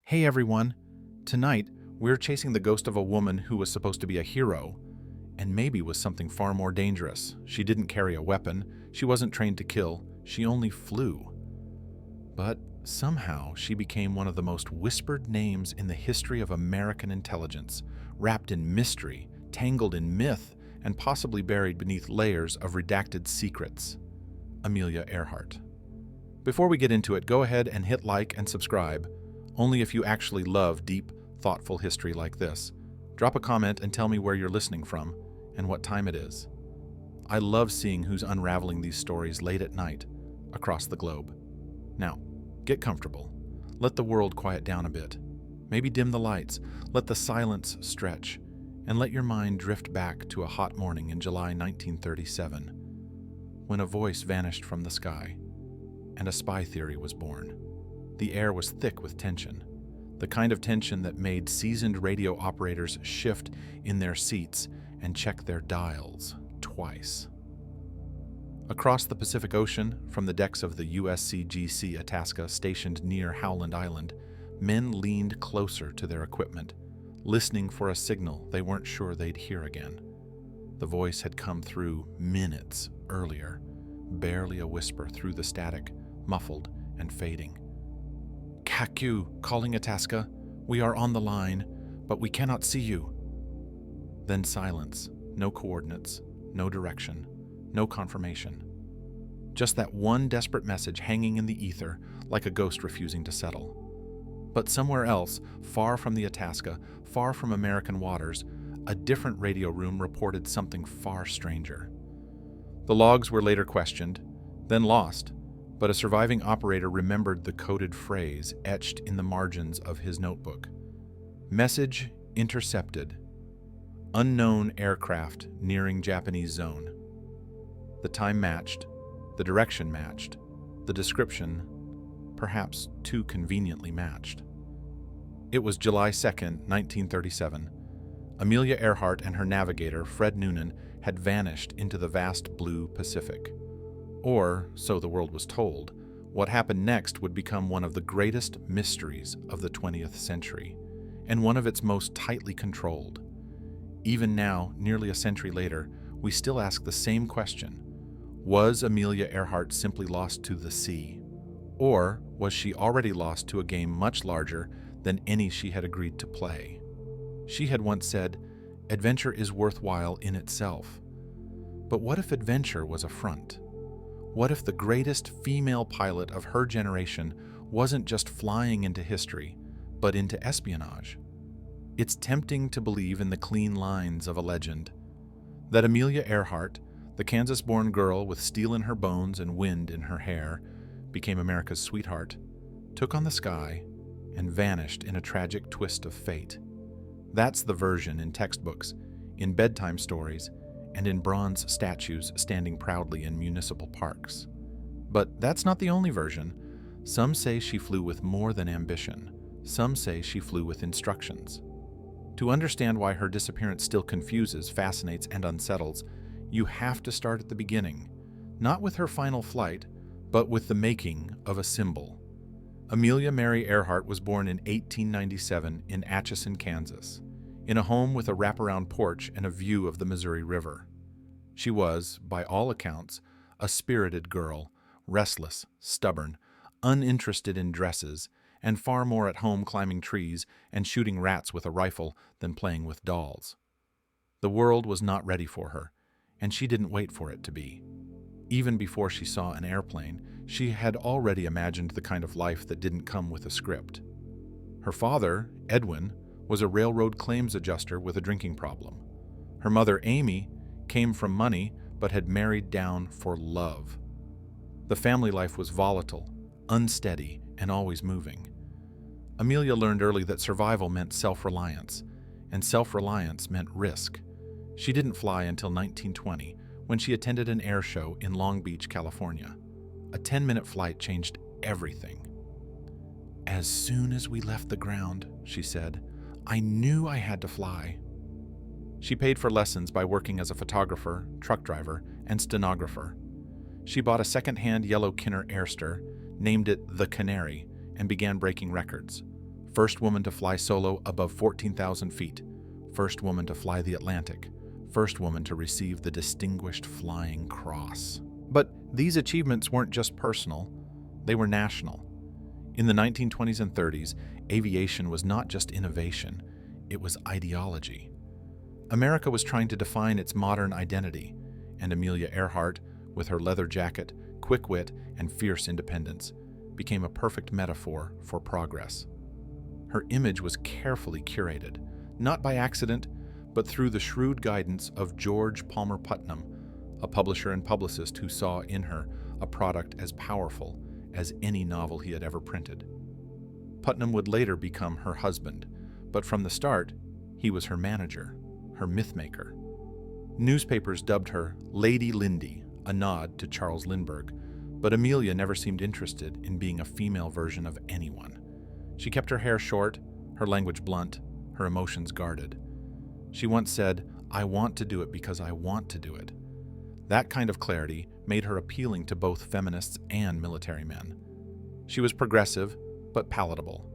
Hey everyone! Tonight, we're chasing the ghost of a woman who was supposed to be a hero, and maybe was something far more dangerous. She didn't carry a weapon, she wasn't trained to kill, she only flew. But somehow she became one of the most whispered names in the history of American intelligence, wrapped in mystery, tangled in myth, and possibly buried beneath layers of redacted secrets. Amelia Earhart. Before we get into it, go ahead and hit like and subscribe, only if you actually love deep, thoughtful history like this. Drop a comment and tell me where you're listening from and what time it is. I love seeing who's unraveling these stories late at night across the globe. Now, get comfortable. Let the world quiet down a bit. Maybe dim the lights, let the silence stretch, and let your mind drift back to a hot morning in July 1937, when a voice vanished from the sky and a spy theory was born. The air was thick with tension, the kind of tension that made seasoned radio operators shift in their seats and check their dials twice. Across the Pacific Ocean, from the decks of the USCGC Itasca stationed near Howland Island, men leaned closer to their equipment, listening for a signal they weren't sure they'd hear again. The voice had come through minutes earlier, barely a whisper through the static, muffled and fading. "CACU, calling Itasca. We are on the line, but we cannot see you." Then silence, no coordinates, no direction, no confirmation. Just that one desperate message hanging in the ether like a ghost refusing to settle. But somewhere else, far from the Itasca, far from American waters, a different radio room reported something far stranger. The logs were later questioned, then lost, but a surviving operator remembered the coded phrase etched in the margins of his notebook. Message intercepted. Unknown aircraft nearing Japanese zone. The time matched, the direction matched, the description perhaps too conveniently matched. It was July 2nd, 1937. Amelia Earhart and her navigator, Fred Noonan, had vanished into the vast blue Pacific. Or, so the world was told, what happened next would become one of the greatest mysteries of the 20th century, and one of its most tightly controlled. Even now, nearly a century later, we still ask the same question. Was Amelia Earhart simply lost to the sea? Or was she already lost to a game much larger than any she had agreed to play? She had once said, "Adventure is worthwhile in itself." But what if adventure was a front? What if the greatest female pilot of her generation wasn't just flying into history, but into espionage? It's tempting to believe in the clean lines of a legend. That Amelia Earhart, the Kansas-born girl with steel in her bones and wind in her hair, became America's sweetheart, took on the sky, and vanished in a tragic twist of fate. That's the version in textbooks, in bedtime stories, and in bronze statues standing proudly in municipal parks. But that's not the only version. Some say she flew with more than ambition. Some say she flew with instructions. To understand why her disappearance still confuses, fascinates, and unsettles, you have to start at the beginning, not with her final flight, but with the making of a symbol. Amelia Mary Earhart was born in 1897 in Atchison, Kansas, in a home with a wraparound porch and a view of the Missouri River. She was, by all accounts, a spirited girl, restless, stubborn, uninterested in dresses, and far more at home climbing trees and shooting rats with a rifle than playing with dolls. The world was not ready for her, and she didn't wait for it to be. Even before she saw an airplane, she had already imagined the kind of life that didn't come with a script. Her father, Edwin, was a railroad claims adjuster with a drinking problem. Her mother, Amy, came from money but had married down for love. The family life was volatile, unsteady, and always moving. Amelia learned early that survival meant self-reliance, and self-reliance meant risk. She didn't fly until 1920, when she attended an air show in Long Beach, California. A 10-minute flight changed everything. "As soon as we left the ground," she said, "I knew I had to fly." She paid for lessons by working as a photographer, truck driver, and stenographer. She bought a second-hand yellow Kinner Airster, named it the Canary, and began breaking records. First woman to fly solo above 14,000 feet. First woman to fly the Atlantic. First woman to receive the Distinguished Flying Cross. But these achievements weren't just personal, they were national. In the 1920s and 30s, aviation was not just innovation, it was ideology. America was trying to define its modern identity, and Amelia Earhart, with her leather jacket, quick wit, and fierce independence, became a perfect metaphor for progress. Her image was carefully curated, not by accident, but through the shrewd guidance of George Palmer Putnam, a publisher and publicist who saw in her a product as powerful as any novel he had ever printed. Putnam would later become her husband, but from the start, he was her manager, her mythmaker. Newspapers dubbed her Lady Lindy, a nod to Charles Lindbergh, but Amelia never seemed interested in being a female version of anyone. She kept her hair short, her language blunt, her emotions guarded. She once said, "I want to do it because I want to do it." That kind of clarity made her appealing to both feminists and military men. She was progressive, but palatable,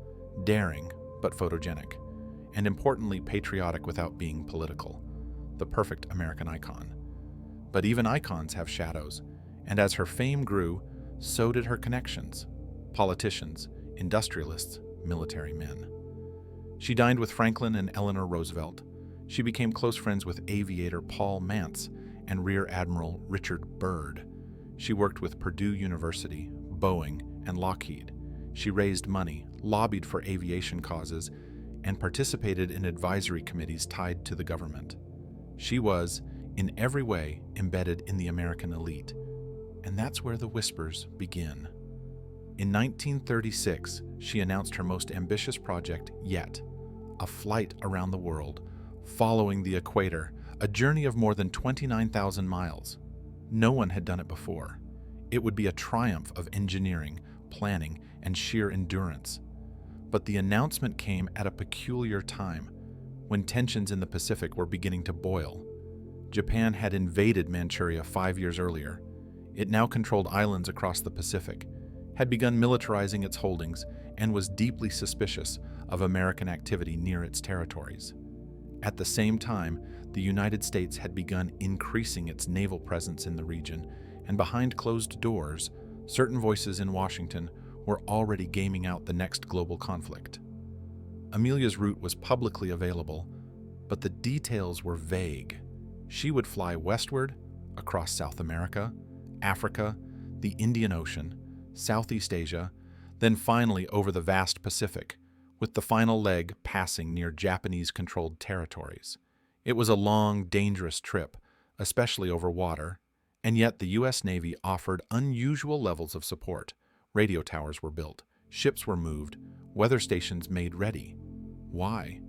daring, but photogenic, and importantly patriotic without being political, the perfect American icon. But even icons have shadows, and as her fame grew, so did her connections: politicians, industrialists, military men. She dined with Franklin and Eleanor Roosevelt. She became close friends with aviator Paul Mance and Rear Admiral Richard Byrd. She worked with Purdue University, Boeing, and Lockheed. She raised money, lobbied for aviation causes, and participated in advisory committees tied to the government. She was, in every way, embedded in the American elite, and that's where the whispers begin. In 1936, she announced her most ambitious project yet, a flight around the world, following the equator, a journey of more than 29,000 miles. No one had done it before. It would be a triumph of engineering, planning, and sheer endurance. But the announcement came at a peculiar time, when tensions in the Pacific were beginning to boil. Japan had invaded Manchuria 5 years earlier. It now controlled islands across the Pacific, had begun militarizing its holdings, and was deeply suspicious of American activity near its territories. At the same time, the United States had begun increasing its naval presence in the region, and behind closed doors, certain voices in Washington were already gaming out the next global conflict. Amelia's route was publicly available, but the details were vague. She would fly westward, across South America, Africa, the Indian Ocean, Southeast Asia, then finally over the vast Pacific, with the final leg passing near Japanese-controlled territories. It was a long, dangerous trip, especially over water, and yet the U.S. Navy offered unusual levels of support. Radio towers were built, ships were moved, weather stations made ready. Why?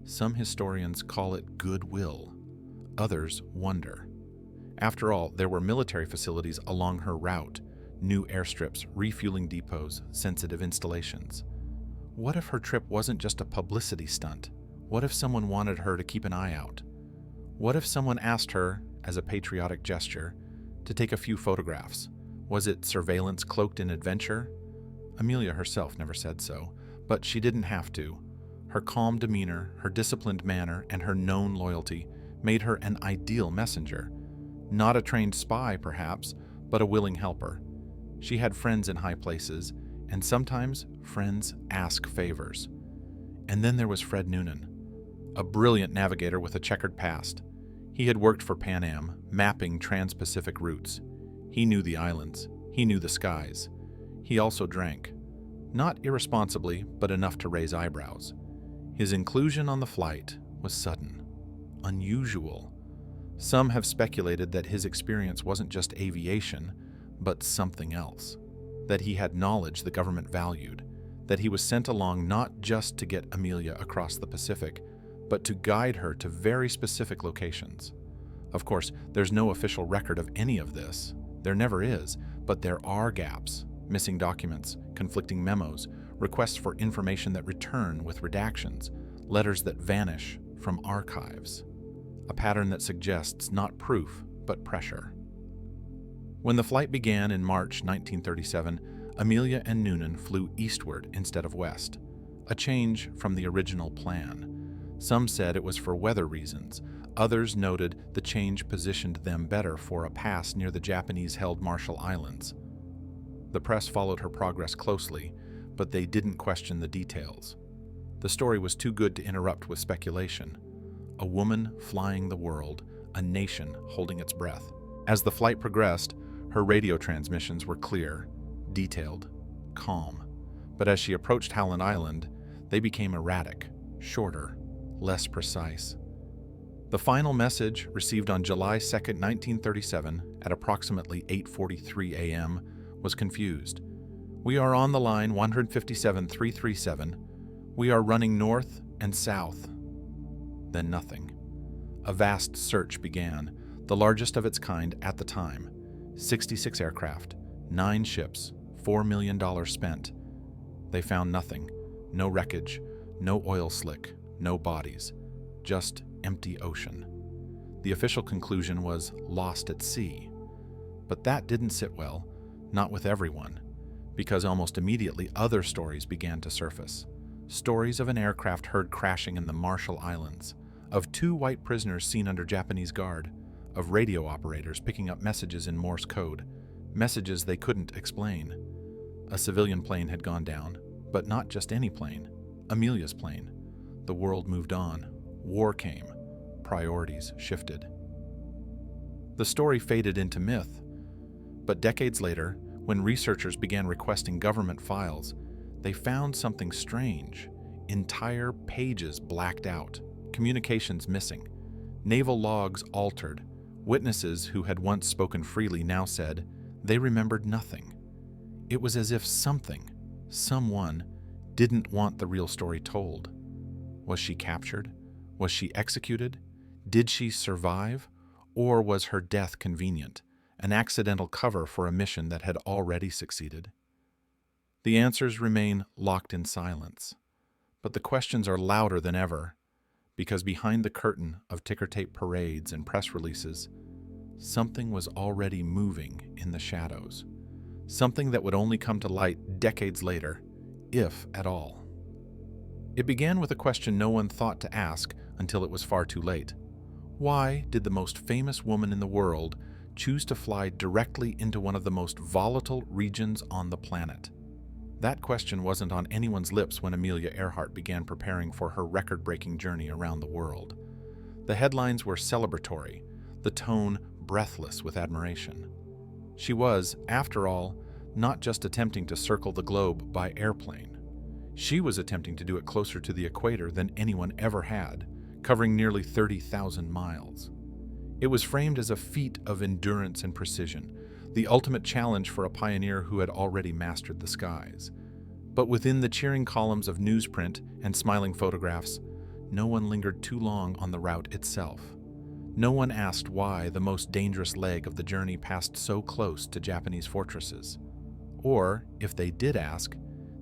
Some historians call it goodwill. Others wonder. After all, there were military facilities along her route, new airstrips, refueling depots, sensitive installations. What if her trip wasn't just a publicity stunt? What if someone wanted her to keep an eye out? What if someone asked her, as a patriotic gesture, to take a few photographs? Was it surveillance cloaked in adventure? Amelia herself never said so, but she didn't have to. Her calm demeanor, her disciplined manner, and her known loyalty made her an ideal messenger. Not a trained spy, perhaps, but a willing helper. She had friends in high places, and sometimes friends ask favors. And then there was Fred Noonan, a brilliant navigator with a checkered past. He had worked for Pan Am, mapping trans-Pacific routes. He knew the islands. He knew the skies. He also drank. Not irresponsibly, but enough to raise eyebrows. His inclusion on the flight was sudden, unusual. Some have speculated that his experience wasn't just aviation, but something else. That he had knowledge the government valued. That he was sent along not just to get Amelia across the Pacific, but to guide her to very specific locations. Of course, there's no official record of any of this. There never is, but there are gaps, missing documents, conflicting memos, requests for information that return with redactions, letters that vanish from archives. A pattern that suggests not proof, but pressure. When the flight began in March 1937, Amelia and Noonan flew eastward instead of west. a change from the original plan. Some said it was for weather reasons. Others noted the change positioned them better for a pass near the Japanese-held Marshall Islands. The press followed her progress closely, but they didn't question the details. The story was too good to interrupt with speculation. A woman flying the world, a nation holding its breath. As the flight progressed, her radio transmissions were clear, detailed, calm. But as she approached Howland Island, they became erratic, shorter, less precise. The final message, received on July 2, 1937, at approximately 8:43 a.m., was confused. "We are on the line 157-337. We are running north and south." Then nothing. A vast search began, the largest of its kind at the time. 66 aircraft, 9 ships, $4 million spent. They found nothing. No wreckage, no oil slick, no bodies. Just empty ocean. The official conclusion was lost at sea. But that didn't sit well, not with everyone, because almost immediately other stories began to surface. Stories of an aircraft heard crashing in the Marshall Islands, of 2 white prisoners seen under Japanese guard, of radio operators picking up messages in Morse code, messages they couldn't explain. A civilian plane had gone down, but not just any plane, Amelia's plane. The world moved on. War came. Priorities shifted. The story faded into myth, but decades later, when researchers began requesting government files, they found something strange. Entire pages blacked out, communications missing, naval logs altered. Witnesses who had once spoken freely now said they remembered nothing. It was as if someone, didn't want the real story told. Was she captured? Was she executed? Did she survive? Or was her death convenient, an accidental cover for a mission that had already succeeded? The answers remain locked in silence, but the questions are louder than ever, because behind the curtain of ticker tape parades and press releases, something was already moving in the shadows, something that would only come to light decades later, if at all. It began with a question no one thought to ask until it was far too late. Why did the most famous woman in the world choose to fly directly into one of the most volatile regions on the planet? That question wasn't on anyone's lips when Amelia Earhart began preparing for her record-breaking journey around the world. The headlines were celebratory, the tone breathless with admiration. She was, after all, not just attempting to circle the globe by airplane. She was attempting to do it closer to the equator than anyone ever had, covering nearly 30,000 miles. It was framed as a feat of endurance and precision, the ultimate challenge for a pioneer who had already mastered the skies. But within the cheering columns of newsprint and smiling photographs, no one lingered too long on the route itself. No one asked why the most dangerous leg of the journey passed so close to Japanese fortresses. Or, if they did ask,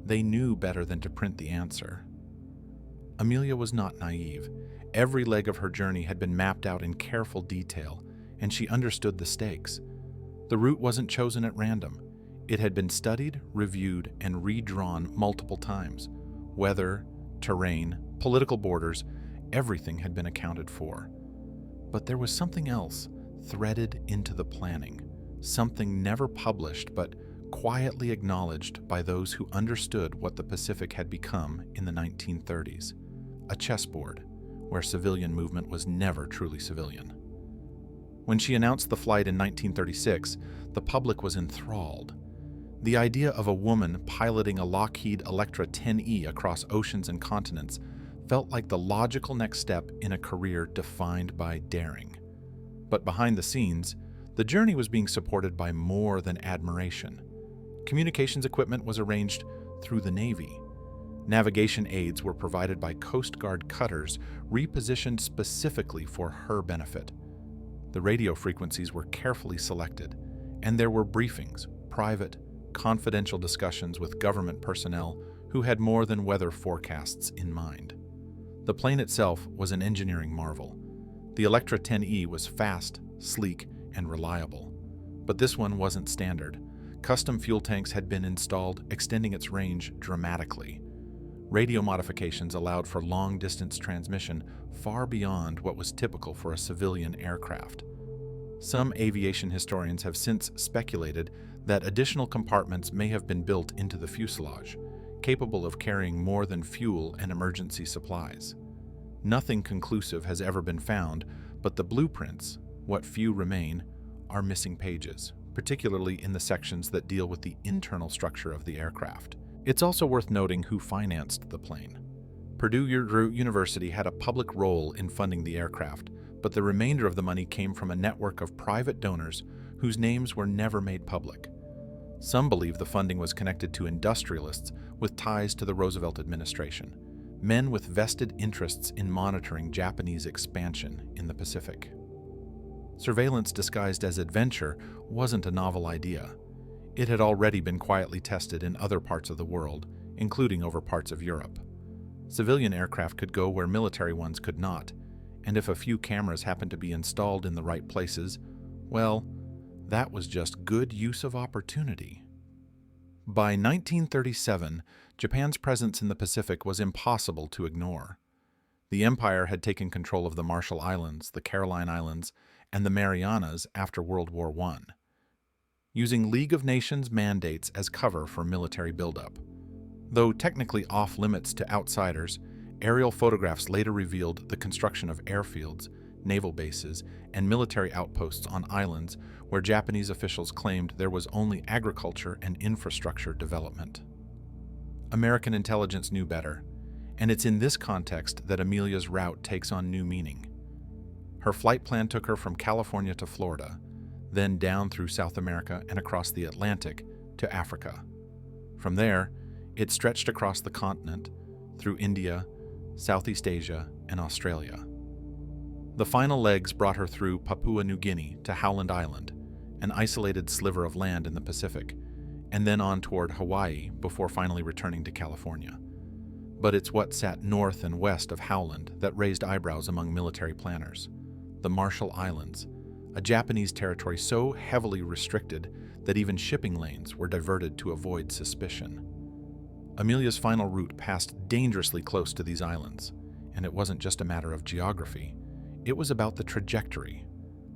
they knew better than to print the answer. Amelia was not naive. Every leg of her journey had been mapped out in careful detail, and she understood the stakes. The route wasn't chosen at random. It had been studied, reviewed, and redrawn multiple times. Weather, terrain, political borders, everything had been accounted for. But there was something else threaded into the planning, something never published but quietly acknowledged by those who understood what the Pacific had become in the 1930s, a chessboard where civilian movement was never truly civilian. When she announced the flight in 1936, the public was enthralled. The idea of a woman piloting a Lockheed Electra 10E across oceans and continents felt like the logical next step in a career defined by daring. But behind the scenes, the journey was being supported by more than admiration. Communications equipment was arranged through the Navy. Navigation aids were provided by Coast Guard cutters repositioned specifically for her benefit. The radio frequencies were carefully selected, and there were briefings, private, confidential discussions with government personnel who had more than weather forecasts in mind. The plane itself was an engineering marvel. The Electra 10E was fast, sleek, and reliable. But this one wasn't standard. Custom fuel tanks had been installed, extending its range dramatically. Radio modifications allowed for long-distance transmission far beyond what was typical for a civilian aircraft. Some aviation historians have since speculated that additional compartments may have been built into the fuselage, capable of carrying more than fuel and emergency supplies. Nothing conclusive has ever been found, but the blueprints, what few remain, are missing pages, particularly in the sections that deal with the internal structure of the aircraft. It's also worth noting who financed the plane. Purdue University had a public role in funding the aircraft, but the remainder of the money came from a network of private donors whose names were never made public. Some believe the funding was connected to industrialists with ties to the Roosevelt administration, men with vested interests in monitoring Japanese expansion in the Pacific. Surveillance disguised as adventure wasn't a novel idea. It had already been quietly tested in other parts of the world, including over parts of Europe. Civilian aircraft could go where military ones could not, and if a few cameras happened to be installed in the right places, well, that was just good use of opportunity. By 1937, Japan's presence in the Pacific was impossible to ignore. The empire had taken control of the Marshall Islands, the Caroline Islands, and the Marianas after World War I, using League of Nations mandates as cover for military buildup. Though technically off-limits to outsiders, aerial photographs later revealed the construction of airfields, naval bases, and military outposts on islands where Japanese officials claimed there was only agriculture and infrastructure development. American intelligence knew better, and it's in this context that Amelia's route takes on new meaning. Her flight plan took her from California to Florida, then down through South America and across the Atlantic to Africa. From there, it stretched across the continent, through India, Southeast Asia, and Australia. The final legs brought her through Papua New Guinea to Howland Island, an isolated sliver of land in the Pacific, and then on toward Hawaii before finally returning to California. But it's what sat north and west of Howland that raised eyebrows among military planners: the Marshall Islands, a Japanese territory so heavily restricted that even shipping lanes were diverted to avoid suspicion. Amelia's final route passed dangerously close to these islands, and it wasn't just a matter of geography. It was about the trajectory.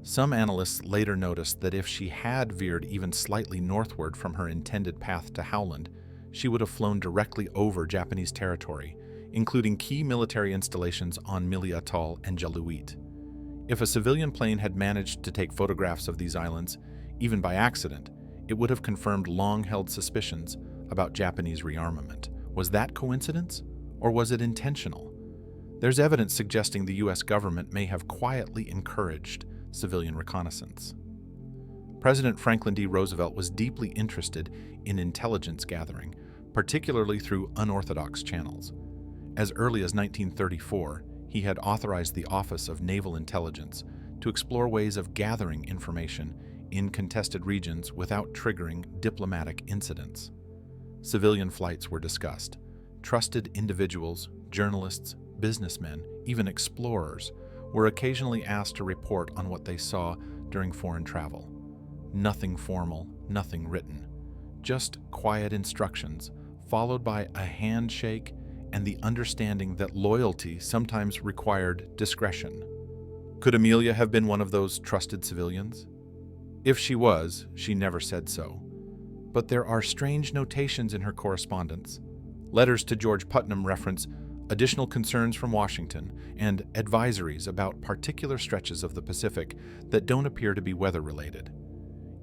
Some analysts later noticed that if she had veered even slightly northward from her intended path to Howland, she would have flown directly over Japanese territory, including key military installations on Mili Atoll and Jaluit. If a civilian plane had managed to take photographs of these islands, even by accident, it would have confirmed long-held suspicions about Japanese rearmament. Was that coincidence, or was it intentional? There's evidence suggesting the U.S. government may have quietly encouraged civilian reconnaissance. President Franklin D. Roosevelt was deeply interested in intelligence gathering, particularly through unorthodox channels. As early as 1934, he had authorized the Office of Naval Intelligence to explore ways of gathering information in contested regions without triggering diplomatic incidents. Civilian flights were discussed. Trusted individuals, journalists, businessmen, even explorers, were occasionally asked to report on what they saw during foreign travel. Nothing formal, nothing written. Just quiet instructions, followed by a handshake and the understanding that loyalty sometimes required discretion. Could Amelia have been one of those trusted civilians? If she was, she never said so. But there are strange notations in her correspondence. Letters to George Putnam reference additional concerns from Washington and advisories about particular stretches of the Pacific that don't appear to be weather-related.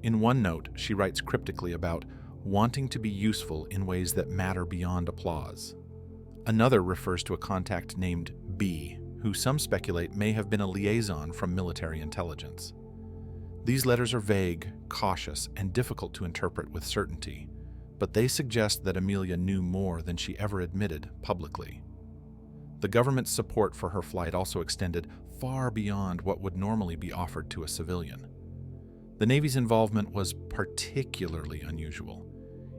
In one note, she writes cryptically about wanting to be useful in ways that matter beyond applause. Another refers to a contact named B, who some speculate may have been a liaison from military intelligence. These letters are vague, cautious, and difficult to interpret with certainty, but they suggest that Amelia knew more than she ever admitted publicly. The government's support for her flight also extended far beyond what would normally be offered to a civilian. The Navy's involvement was particularly unusual.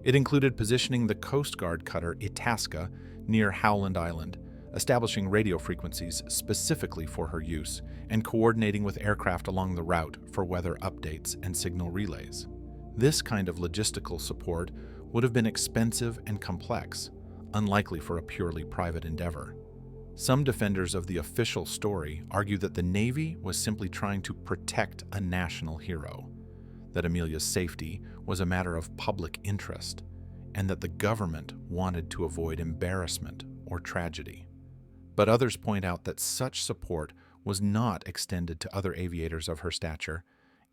It included positioning the Coast Guard cutter Itasca near Howland Island, establishing radio frequencies specifically for her use, and coordinating with aircraft along the route for weather updates and signal relays. This kind of logistical support would have been expensive and complex, unlikely for a purely private endeavor. Some defenders of the official story argue that the Navy was simply trying to protect a national hero, that Amelia's safety was a matter of public interest, and that the government wanted to avoid embarrassment or tragedy. But others point out that such support was not extended to other aviators of her stature,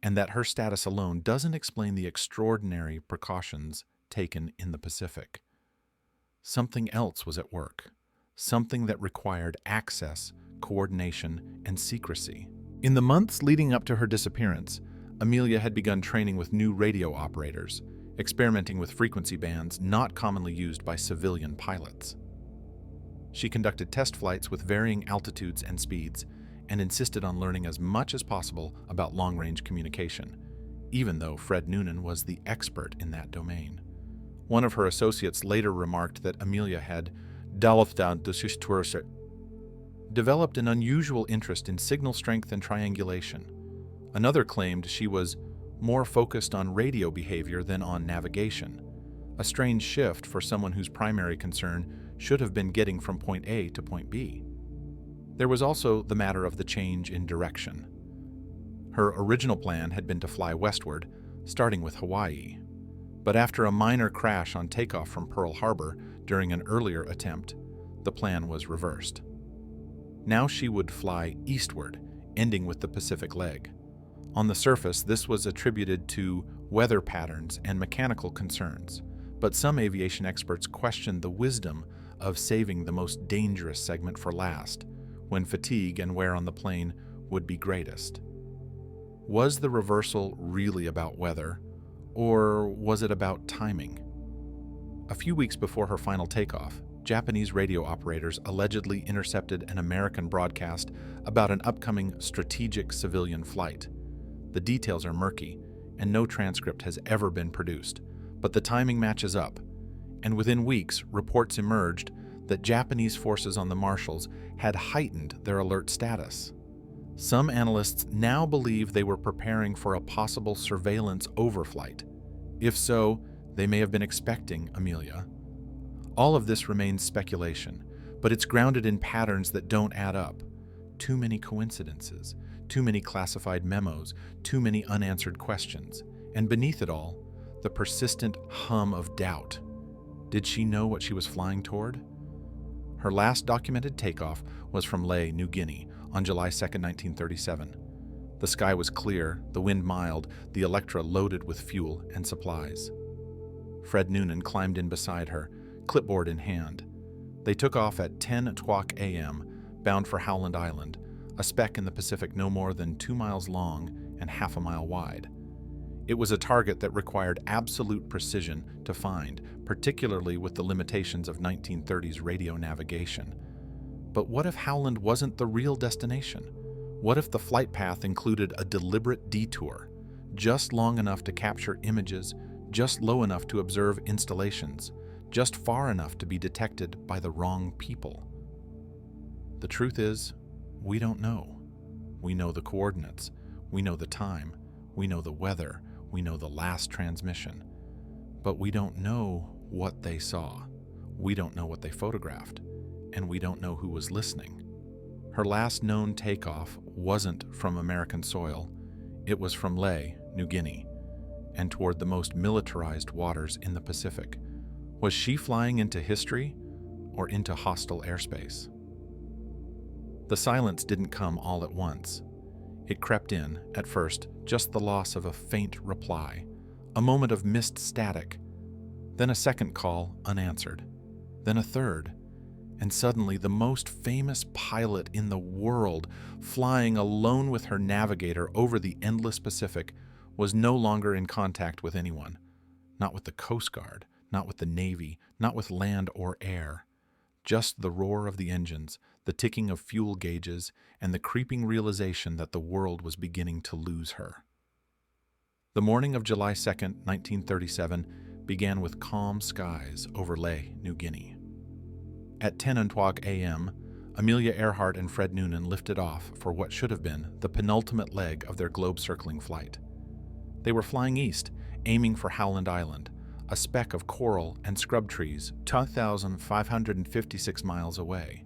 and that her status alone doesn't explain the extraordinary precautions taken in the Pacific. Something else was at work, something that required access, coordination, and secrecy. In the months leading up to her disappearance, Amelia had begun training with new radio operators, experimenting with frequency bands not commonly used by civilian pilots. She conducted test flights with varying altitudes and speeds, and insisted on learning as much as possible about long-range communication, even though Fred Noonan was the expert in that domain. One of her associates later remarked that Amelia had developed an unusual interest in signal strength and triangulation. Another claimed she was more focused on radio behavior than on navigation, a strange shift for someone whose primary concern should have been getting from point A to point B. There was also the matter of the change in direction. Her original plan had been to fly westward, starting with Hawaii. But after a minor crash on takeoff from Pearl Harbor during an earlier attempt, the plan was reversed. Now she would fly eastward, ending with the Pacific leg. On the surface, this was attributed to weather patterns and mechanical concerns, but some aviation experts questioned the wisdom of saving the most dangerous segment for last, when fatigue and wear on the plane would be greatest. Was the reversal really about weather, or was it about timing? A few weeks before her final takeoff, Japanese radio operators allegedly intercepted an American broadcast about an upcoming strategic civilian flight. The details are murky, and no transcript has ever been produced, but the timing matches up, and within weeks, reports emerged that Japanese forces on the Marshalls had heightened their alert status. Some analysts now believe they were preparing for a possible surveillance overflight. If so, they may have been expecting Amelia. All of this remains speculation, but it's grounded in patterns that don't add up. Too many coincidences, too many classified memos, too many unanswered questions, and beneath it all, the persistent hum of doubt. Did she know what she was flying toward? Her last documented takeoff was from Lae, New Guinea, on July 2, 1937. The sky was clear, the wind mild, the Electra loaded with fuel and supplies. Fred Noonan climbed in beside her, clipboard in hand. They took off at 10:00 a.m., bound for Howland Island, a speck in the Pacific no more than 2 miles long and half a mile wide. It was a target that required absolute precision to find, particularly with the limitations of 1930s radio navigation. But what if Howland wasn't the real destination? What if the flight path included a deliberate detour, just long enough to capture images, just low enough to observe installations, just far enough to be detected by the wrong people? The truth is, we don't know. We know the coordinates, we know the time, we know the weather, we know the last transmission. But we don't know what they saw. We don't know what they photographed. And we don't know who was listening. Her last known takeoff wasn't from American soil. It was from Lae, New Guinea, and toward the most militarized waters in the Pacific. Was she flying into history or into hostile airspace? The silence didn't come all at once. It crept in, at first, just the loss of a faint reply, a moment of missed static, then a second call unanswered, then a third, and suddenly the most famous pilot in the world, flying alone with her navigator over the endless Pacific, was no longer in contact with anyone. Not with the Coast Guard, not with the Navy, not with land or air. Just the roar of the engines, the ticking of fuel gauges, and the creeping realization that the world was beginning to lose her. The morning of July 2, 1937, began with calm skies over Lae, New Guinea. At 10:00 a.m., Amelia Earhart and Fred Noonan lifted off for what should have been the penultimate leg of their globe-circling flight. They were flying east, aiming for Howland Island, a speck of coral and scrub trees 2,556 miles away.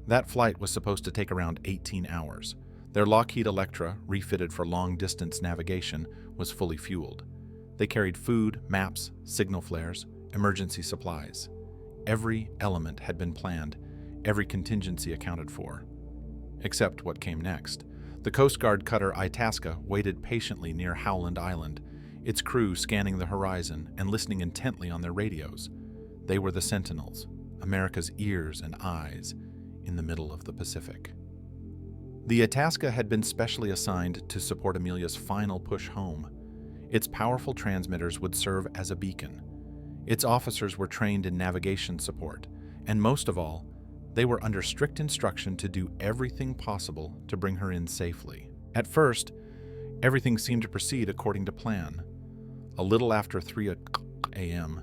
That flight was supposed to take around 18 hours. Their Lockheed Electra, refitted for long-distance navigation, was fully fueled. They carried food, maps, signal flares, emergency supplies. Every element had been planned, every contingency accounted for. Except what came next. The Coast Guard cutter Itasca waited patiently near Howland Island, its crew scanning the horizon and listening intently on their radios. They were the sentinels, America's ears and eyes, in the middle of the Pacific. The Itasca had been specially assigned to support Amelia's final push home. Its powerful transmitters would serve as a beacon. Its officers were trained in navigation support, and most of all, they were under strict instruction to do everything possible to bring her in safely. At first, everything seemed to proceed according to plan. A little after 3 a.m.,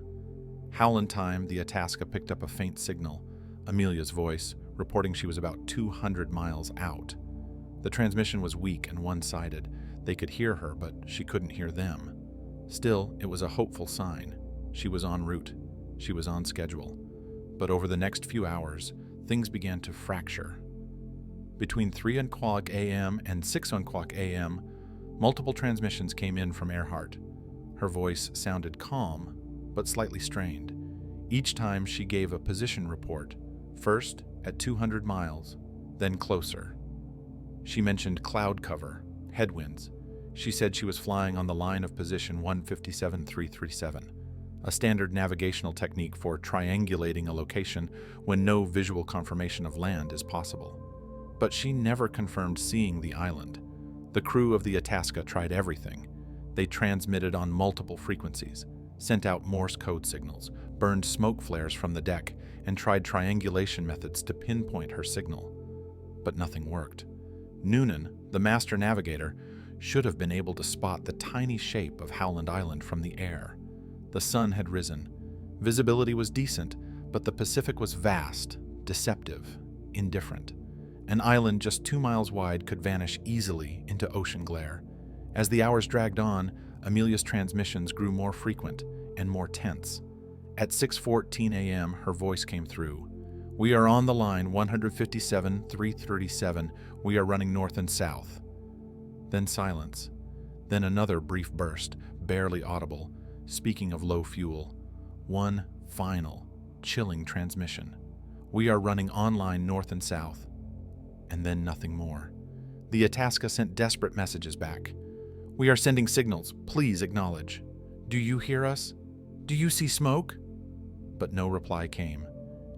Howland time, the Itasca picked up a faint signal, Amelia's voice, reporting she was about 200 miles out. The transmission was weak and one-sided. They could hear her, but she couldn't hear them. Still, it was a hopeful sign. She was en route. She was on schedule. But over the next few hours, things began to fracture. Between 3 a.m. and 6 a.m., multiple transmissions came in from Earhart. Her voice sounded calm, but slightly strained. Each time she gave a position report, first at 200 miles, then closer. She mentioned cloud cover, headwinds. She said she was flying on the line of position 157-337, a standard navigational technique for triangulating a location when no visual confirmation of land is possible. But she never confirmed seeing the island. The crew of the Itasca tried everything. They transmitted on multiple frequencies, sent out Morse code signals, burned smoke flares from the deck, and tried triangulation methods to pinpoint her signal. But nothing worked. Noonan, the master navigator, should have been able to spot the tiny shape of Howland Island from the air. The sun had risen. Visibility was decent, but the Pacific was vast, deceptive, indifferent. An island just 2 miles wide could vanish easily into ocean glare. As the hours dragged on, Amelia's transmissions grew more frequent and more tense. At 6:14 a.m., her voice came through. "We are on the line 157-337. We are running north and south." Then silence. Then another brief burst, barely audible, speaking of low fuel. One final, chilling transmission. "We are running online north and south." And then nothing more. The Itasca sent desperate messages back. "We are sending signals. Please acknowledge. Do you hear us? Do you see smoke?" But no reply came.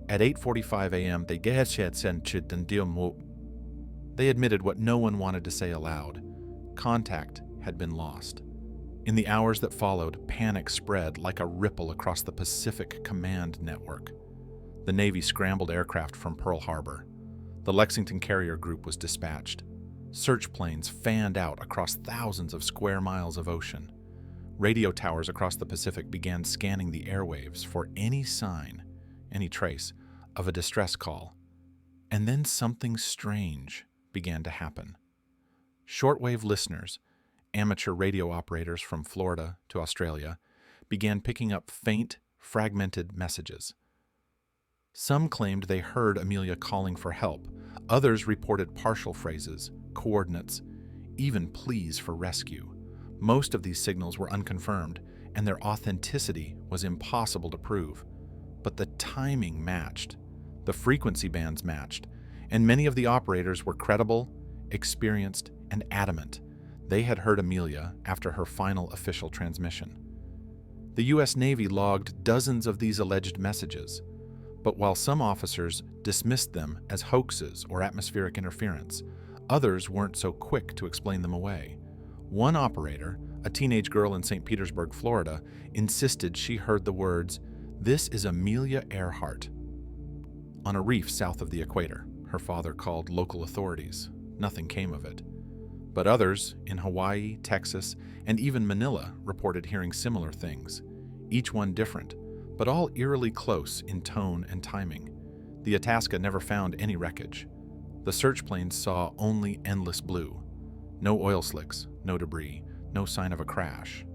At 8:45 a.m., they admitted what no one wanted to say aloud. Contact had been lost. In the hours that followed, panic spread like a ripple across the Pacific Command Network. The Navy scrambled aircraft from Pearl Harbor. The Lexington Carrier Group was dispatched. Search planes fanned out across thousands of square miles of ocean. Radio towers across the Pacific began scanning the airwaves for any sign, any trace, of a distress call. And then something strange began to happen. Shortwave listeners, amateur radio operators from Florida to Australia, began picking up faint, fragmented messages. Some claimed they heard Amelia calling for help. Others reported partial phrases, coordinates, even pleas for rescue. Most of these signals were unconfirmed, and their authenticity was impossible to prove. But the timing matched, the frequency bands matched, and many of the operators were credible, experienced, and adamant. They had heard Amelia after her final official transmission. The U.S. Navy logged dozens of these alleged messages, but while some officers dismissed them as hoaxes or atmospheric interference, others weren't so quick to explain them away. One operator, a teenage girl in St. Petersburg, Florida, insisted she heard the words, "This is Amelia Earhart," on a reef south of the equator. Her father called local authorities. Nothing came of it. But others, in Hawaii, Texas, and even Manila, reported hearing similar things, each one different, but all eerily close in tone and timing. The Itasca never found any wreckage. The search planes saw only endless blue. No oil slicks, no debris, no sign of a crash.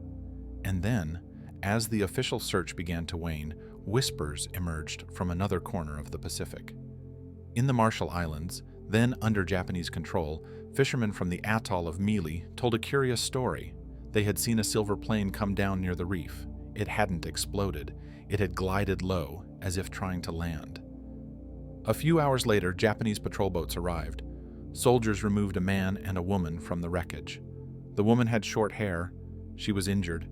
And then, as the official search began to wane, whispers emerged from another corner of the Pacific. In the Marshall Islands, then under Japanese control, fishermen from the atoll of Mealy told a curious story. They had seen a silver plane come down near the reef. It hadn't exploded. It had glided low, as if trying to land. A few hours later, Japanese patrol boats arrived. Soldiers removed a man and a woman from the wreckage. The woman had short hair. She was injured.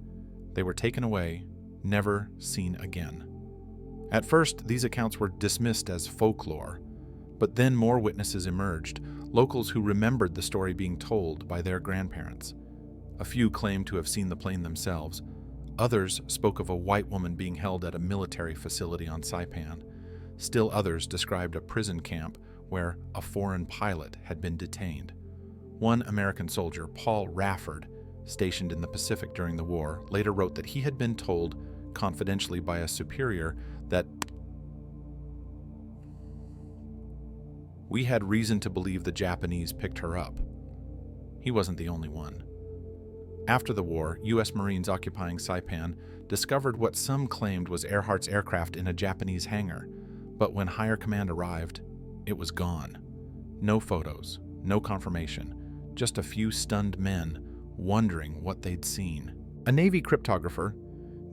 They were taken away, never seen again. At first, these accounts were dismissed as folklore, but then more witnesses emerged, locals who remembered the story being told by their grandparents. A few claimed to have seen the plane themselves. Others spoke of a white woman being held at a military facility on Saipan. Still others described a prison camp where a foreign pilot had been detained. One American soldier, Paul Rafford, stationed in the Pacific during the war, later wrote that he had been told confidentially by a superior that we had reason to believe the Japanese picked her up. He wasn't the only one. After the war, U.S. Marines occupying Saipan discovered what some claimed was Earhart's aircraft in a Japanese hangar, but when higher command arrived, it was gone. No photos, no confirmation, just a few stunned men wondering what they'd seen. A Navy cryptographer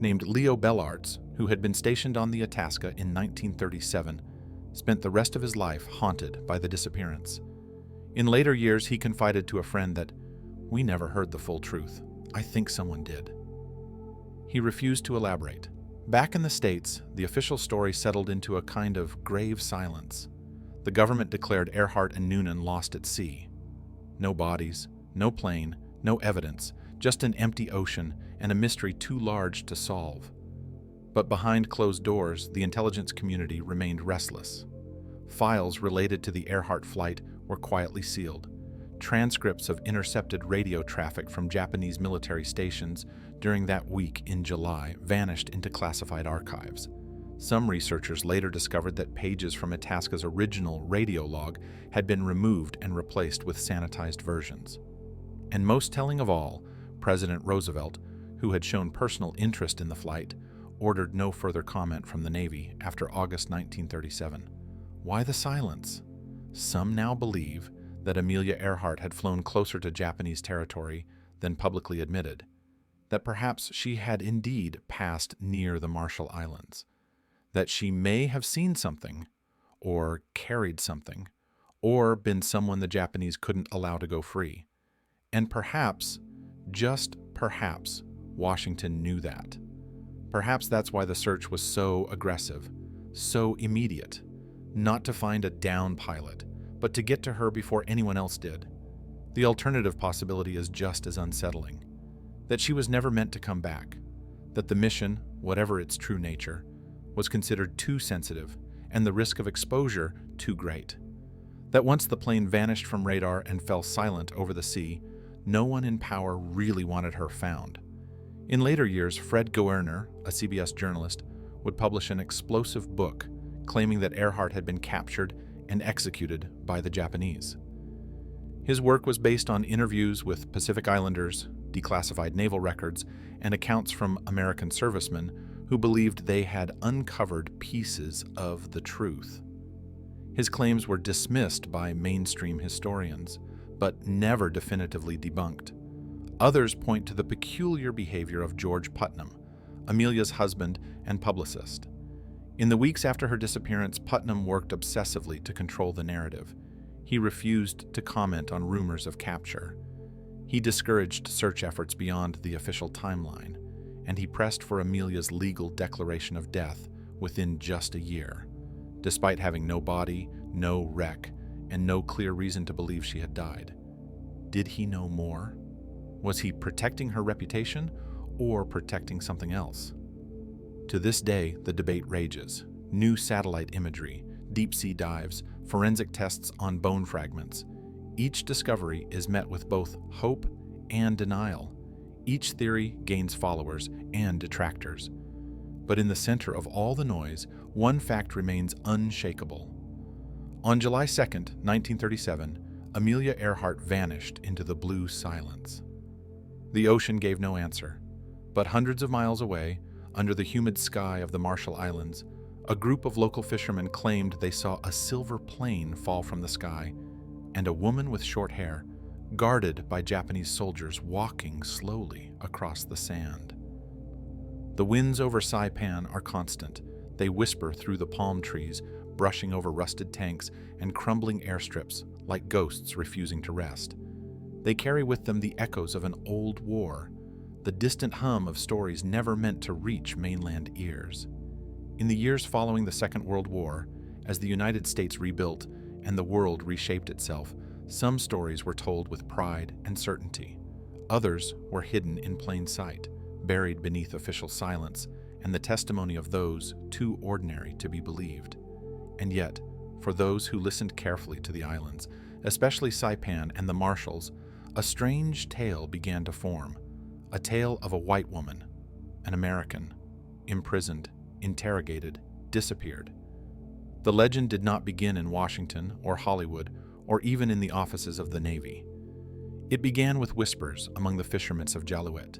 named Leo Bellarts, who had been stationed on the Itasca in 1937, spent the rest of his life haunted by the disappearance. In later years, he confided to a friend that, "We never heard the full truth. I think someone did." He refused to elaborate. Back in the States, the official story settled into a kind of grave silence. The government declared Earhart and Noonan lost at sea. No bodies, no plane, no evidence, just an empty ocean and a mystery too large to solve. But behind closed doors, the intelligence community remained restless. Files related to the Earhart flight were quietly sealed. Transcripts of intercepted radio traffic from Japanese military stations during that week in July vanished into classified archives. Some researchers later discovered that pages from Itasca's original radio log had been removed and replaced with sanitized versions. And most telling of all, President Roosevelt, who had shown personal interest in the flight, ordered no further comment from the Navy after August 1937. Why the silence? Some now believe that Amelia Earhart had flown closer to Japanese territory than publicly admitted, that perhaps she had indeed passed near the Marshall Islands, that she may have seen something, or carried something, or been someone the Japanese couldn't allow to go free. And perhaps, just perhaps, Washington knew that. Perhaps that's why the search was so aggressive, so immediate, not to find a down pilot, but to get to her before anyone else did. The alternative possibility is just as unsettling, that she was never meant to come back, that the mission, whatever its true nature, was considered too sensitive and the risk of exposure too great, that once the plane vanished from radar and fell silent over the sea, no one in power really wanted her found. In later years, Fred Goerner, a CBS journalist, would publish an explosive book claiming that Earhart had been captured and executed by the Japanese. His work was based on interviews with Pacific Islanders, declassified naval records, and accounts from American servicemen who believed they had uncovered pieces of the truth. His claims were dismissed by mainstream historians, but never definitively debunked. Others point to the peculiar behavior of George Putnam, Amelia's husband and publicist. In the weeks after her disappearance, Putnam worked obsessively to control the narrative. He refused to comment on rumors of capture. He discouraged search efforts beyond the official timeline, and he pressed for Amelia's legal declaration of death within just a year, despite having no body, no wreck, and no clear reason to believe she had died. Did he know more? Was he protecting her reputation or protecting something else? To this day, the debate rages. New satellite imagery, deep-sea dives, forensic tests on bone fragments. Each discovery is met with both hope and denial. Each theory gains followers and detractors. But in the center of all the noise, one fact remains unshakable. On July 2nd, 1937, Amelia Earhart vanished into the blue silence. The ocean gave no answer, but hundreds of miles away, under the humid sky of the Marshall Islands, a group of local fishermen claimed they saw a silver plane fall from the sky and a woman with short hair, guarded by Japanese soldiers, walking slowly across the sand. The winds over Saipan are constant. They whisper through the palm trees, brushing over rusted tanks and crumbling airstrips like ghosts refusing to rest. They carry with them the echoes of an old war, the distant hum of stories never meant to reach mainland ears. In the years following the Second World War, as the United States rebuilt and the world reshaped itself, some stories were told with pride and certainty. Others were hidden in plain sight, buried beneath official silence and the testimony of those too ordinary to be believed. And yet, for those who listened carefully to the islands, especially Saipan and the Marshalls, a strange tale began to form, a tale of a white woman, an American, imprisoned, interrogated, disappeared. The legend did not begin in Washington or Hollywood or even in the offices of the Navy. It began with whispers among the fishermen of Jaluet,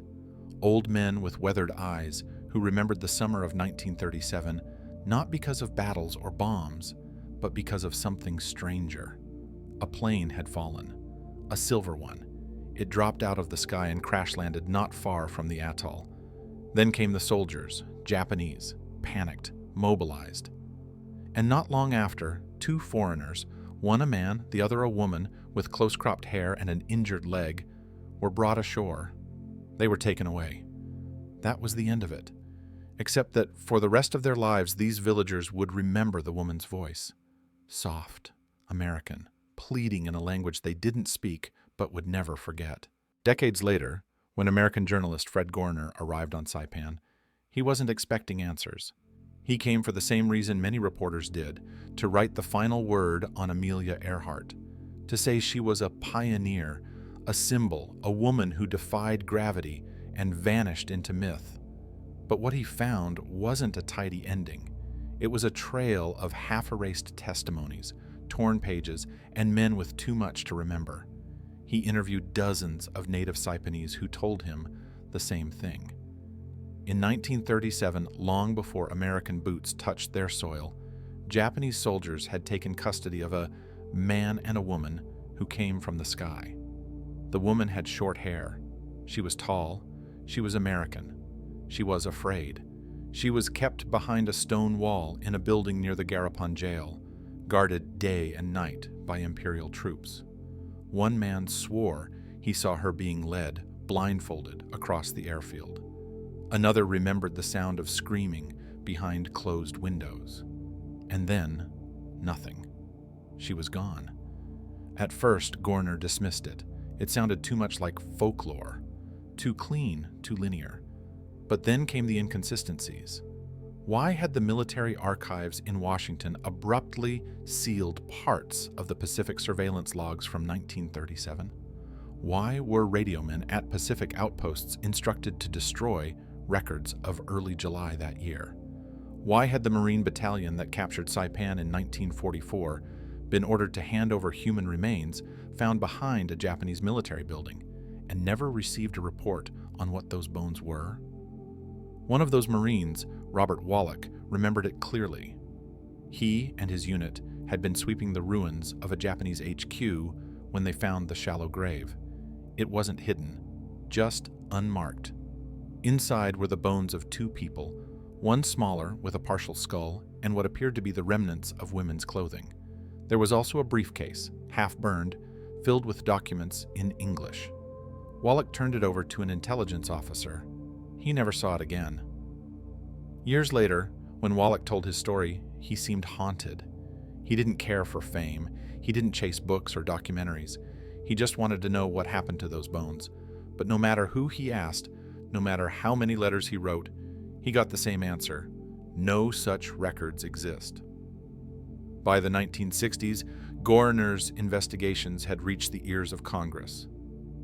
old men with weathered eyes who remembered the summer of 1937 not because of battles or bombs, but because of something stranger. A plane had fallen, a silver one. It dropped out of the sky and crash-landed not far from the atoll. Then came the soldiers, Japanese, panicked, mobilized. And not long after, two foreigners, one a man, the other a woman, with close-cropped hair and an injured leg, were brought ashore. They were taken away. That was the end of it, except that for the rest of their lives these villagers would remember the woman's voice. Soft, American, pleading in a language they didn't speak but would never forget. Decades later, when American journalist Fred Gorner arrived on Saipan, he wasn't expecting answers. He came for the same reason many reporters did, to write the final word on Amelia Earhart, to say she was a pioneer, a symbol, a woman who defied gravity and vanished into myth. But what he found wasn't a tidy ending. It was a trail of half-erased testimonies, torn pages, and men with too much to remember. He interviewed dozens of native Saipanese who told him the same thing. In 1937, long before American boots touched their soil, Japanese soldiers had taken custody of a man and a woman who came from the sky. The woman had short hair. She was tall. She was American. She was afraid. She was kept behind a stone wall in a building near the Garapan jail, guarded day and night by Imperial troops. One man swore he saw her being led, blindfolded, across the airfield. Another remembered the sound of screaming behind closed windows. And then, nothing. She was gone. At first, Gorner dismissed it. It sounded too much like folklore, too clean, too linear. But then came the inconsistencies. Why had the military archives in Washington abruptly sealed parts of the Pacific surveillance logs from 1937? Why were radiomen at Pacific outposts instructed to destroy records of early July that year? Why had the Marine battalion that captured Saipan in 1944 been ordered to hand over human remains found behind a Japanese military building and never received a report on what those bones were? One of those Marines, Robert Wallach, remembered it clearly. He and his unit had been sweeping the ruins of a Japanese HQ when they found the shallow grave. It wasn't hidden, just unmarked. Inside were the bones of two people, one smaller with a partial skull and what appeared to be the remnants of women's clothing. There was also a briefcase, half burned, filled with documents in English. Wallach turned it over to an intelligence officer. He never saw it again. Years later, when Wallach told his story, he seemed haunted. He didn't care for fame. He didn't chase books or documentaries. He just wanted to know what happened to those bones. But no matter who he asked, no matter how many letters he wrote, he got the same answer: no such records exist. By the 1960s, Gorner's investigations had reached the ears of Congress.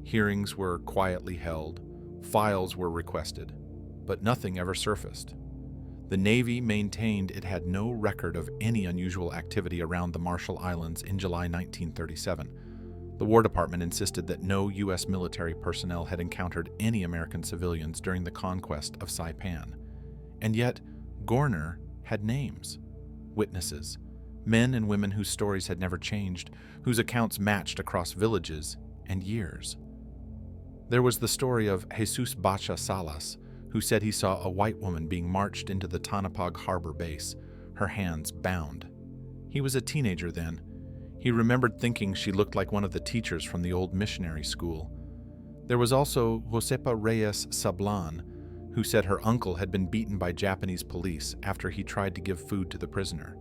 Hearings were quietly held, files were requested, but nothing ever surfaced. The Navy maintained it had no record of any unusual activity around the Marshall Islands in July 1937. The War Department insisted that no U.S. military personnel had encountered any American civilians during the conquest of Saipan. And yet, Gorner had names, witnesses, men and women whose stories had never changed, whose accounts matched across villages and years. There was the story of Jesus Bacha Salas, who said he saw a white woman being marched into the Tanapag Harbor base, her hands bound. He was a teenager then. He remembered thinking she looked like one of the teachers from the old missionary school. There was also Josepa Reyes Sablan, who said her uncle had been beaten by Japanese police after he tried to give food to the prisoner.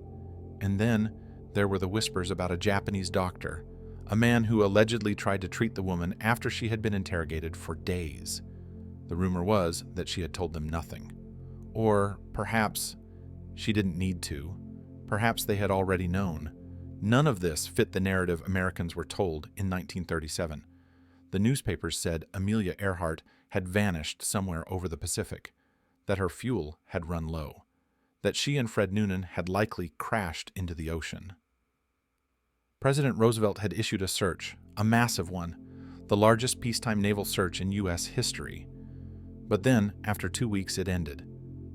And then there were the whispers about a Japanese doctor, a man who allegedly tried to treat the woman after she had been interrogated for days. The rumor was that she had told them nothing. Or perhaps she didn't need to. Perhaps they had already known. None of this fit the narrative Americans were told in 1937. The newspapers said Amelia Earhart had vanished somewhere over the Pacific, that her fuel had run low, that she and Fred Noonan had likely crashed into the ocean. President Roosevelt had issued a search, a massive one, the largest peacetime naval search in U.S. history. But then, after 2 weeks, it ended.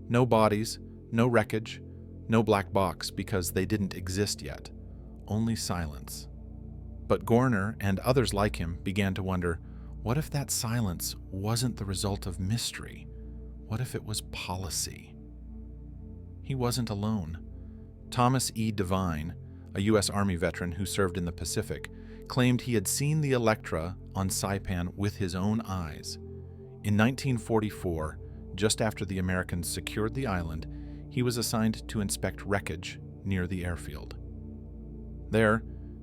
No bodies, no wreckage, no black box because they didn't exist yet. Only silence. But Gorner and others like him began to wonder, what if that silence wasn't the result of mystery? What if it was policy? He wasn't alone. Thomas E. Devine, a U.S. Army veteran who served in the Pacific, claimed he had seen the Electra on Saipan with his own eyes. In 1944, just after the Americans secured the island, he was assigned to inspect wreckage near the airfield. There,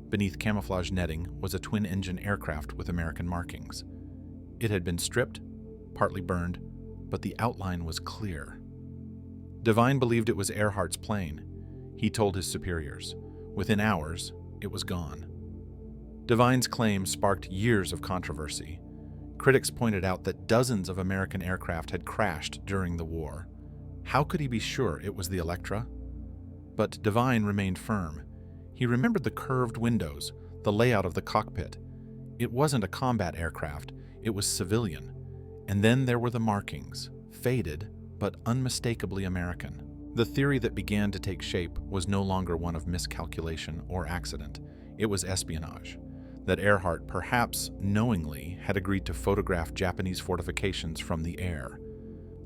beneath camouflage netting, was a twin-engine aircraft with American markings. It had been stripped, partly burned, but the outline was clear. Devine believed it was Earhart's plane. He told his superiors. Within hours, it was gone. Devine's claim sparked years of controversy. Critics pointed out that dozens of American aircraft had crashed during the war. How could he be sure it was the Electra? But Devine remained firm. He remembered the curved windows, the layout of the cockpit. It wasn't a combat aircraft, it was civilian. And then there were the markings, faded but unmistakably American. The theory that began to take shape was no longer one of miscalculation or accident. It was espionage. That Earhart, perhaps knowingly, had agreed to photograph Japanese fortifications from the air.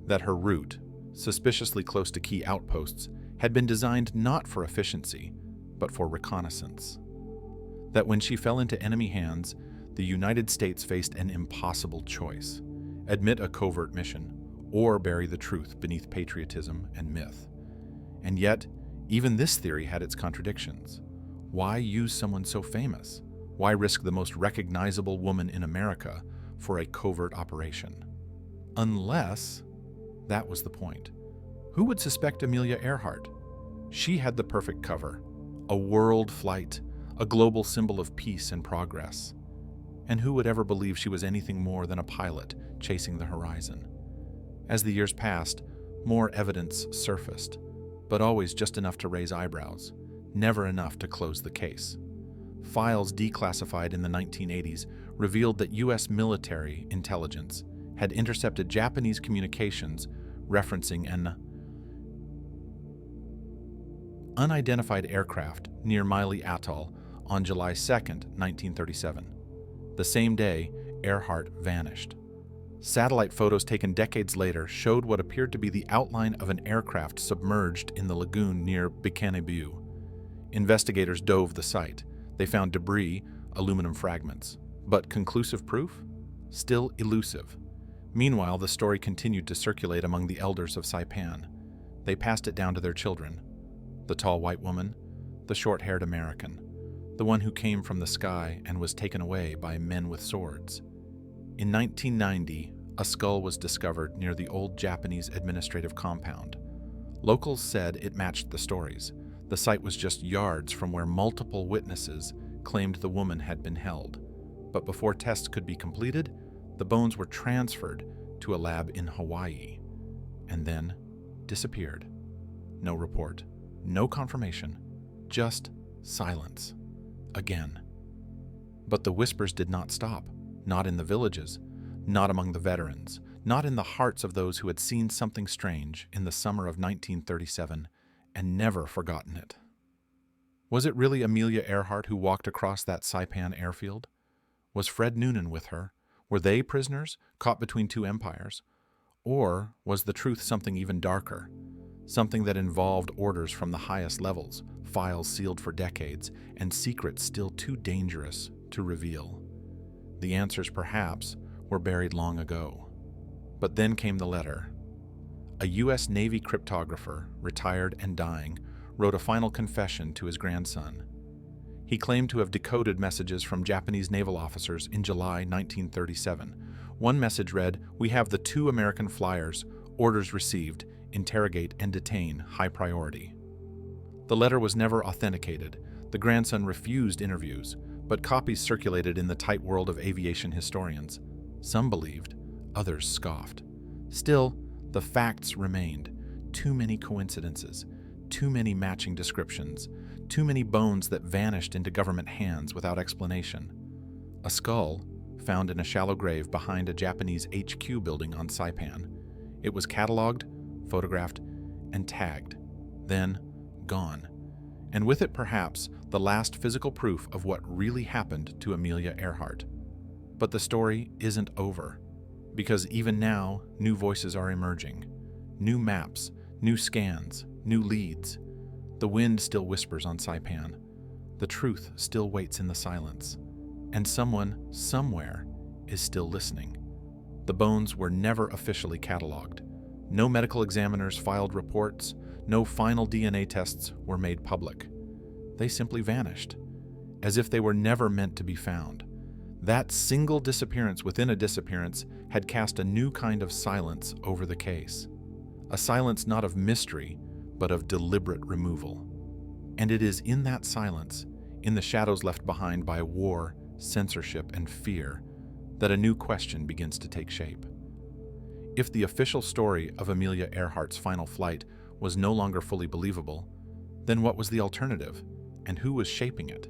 That her route, suspiciously close to key outposts, had been designed not for efficiency, but for reconnaissance. That when she fell into enemy hands, the United States faced an impossible choice: admit a covert mission, or bury the truth beneath patriotism and myth. And yet, even this theory had its contradictions. Why use someone so famous? Why risk the most recognizable woman in America for a covert operation? Unless that was the point. Who would suspect Amelia Earhart? She had the perfect cover, a world flight, a global symbol of peace and progress. And who would ever believe she was anything more than a pilot chasing the horizon? As the years passed, more evidence surfaced, but always just enough to raise eyebrows, never enough to close the case. Files declassified in the 1980s revealed that U.S. military intelligence had intercepted Japanese communications referencing an unidentified aircraft near Miley Atoll on July 2, 1937. The same day, Earhart vanished. Satellite photos taken decades later showed what appeared to be the outline of an aircraft submerged in the lagoon near Bikini. Investigators dove the site. They found debris, aluminum fragments. But conclusive proof? Still elusive. Meanwhile, the story continued to circulate among the elders of Saipan. They passed it down to their children. The tall white woman, the short-haired American, the one who came from the sky and was taken away by men with swords. In 1990, a skull was discovered near the old Japanese administrative compound. Locals said it matched the stories. The site was just yards from where multiple witnesses claimed the woman had been held. But before tests could be completed, the bones were transferred to a lab in Hawaii, and then disappeared. No report, no confirmation, just silence. Again. But the whispers did not stop, not in the villages, not among the veterans, not in the hearts of those who had seen something strange in the summer of 1937 and never forgotten it. Was it really Amelia Earhart who walked across that Saipan airfield? Was Fred Noonan with her? Were they prisoners, caught between two empires? Or was the truth something even darker? Something that involved orders from the highest levels, files sealed for decades, and secrets still too dangerous to reveal? The answers, perhaps, were buried long ago. But then came the letter. A U.S. Navy cryptographer, retired and dying, wrote a final confession to his grandson. He claimed to have decoded messages from Japanese naval officers in July 1937. One message read, "We have the 2 American flyers. Orders received. Interrogate and detain. High priority." The letter was never authenticated. The grandson refused interviews, but copies circulated in the tight world of aviation historians. Some believed, others scoffed. Still, the facts remained. Too many coincidences, too many matching descriptions, too many bones that vanished into government hands without explanation. A skull found in a shallow grave behind a Japanese HQ building on Saipan. It was catalogued, photographed, and tagged, then gone. And with it, perhaps, the last physical proof of what really happened to Amelia Earhart. But the story isn't over, because even now, new voices are emerging. New maps, new scans, new leads. The wind still whispers on Saipan. The truth still waits in the silence. And someone, somewhere, is still listening. The bones were never officially cataloged. No medical examiners filed reports. No final DNA tests were made public. They simply vanished, as if they were never meant to be found. That single disappearance within a disappearance had cast a new kind of silence over the case. A silence not of mystery, but of deliberate removal. And it is in that silence, in the shadows left behind by war, censorship, and fear, that a new question begins to take shape. If the official story of Amelia Earhart's final flight was no longer fully believable, then what was the alternative, and who was shaping it?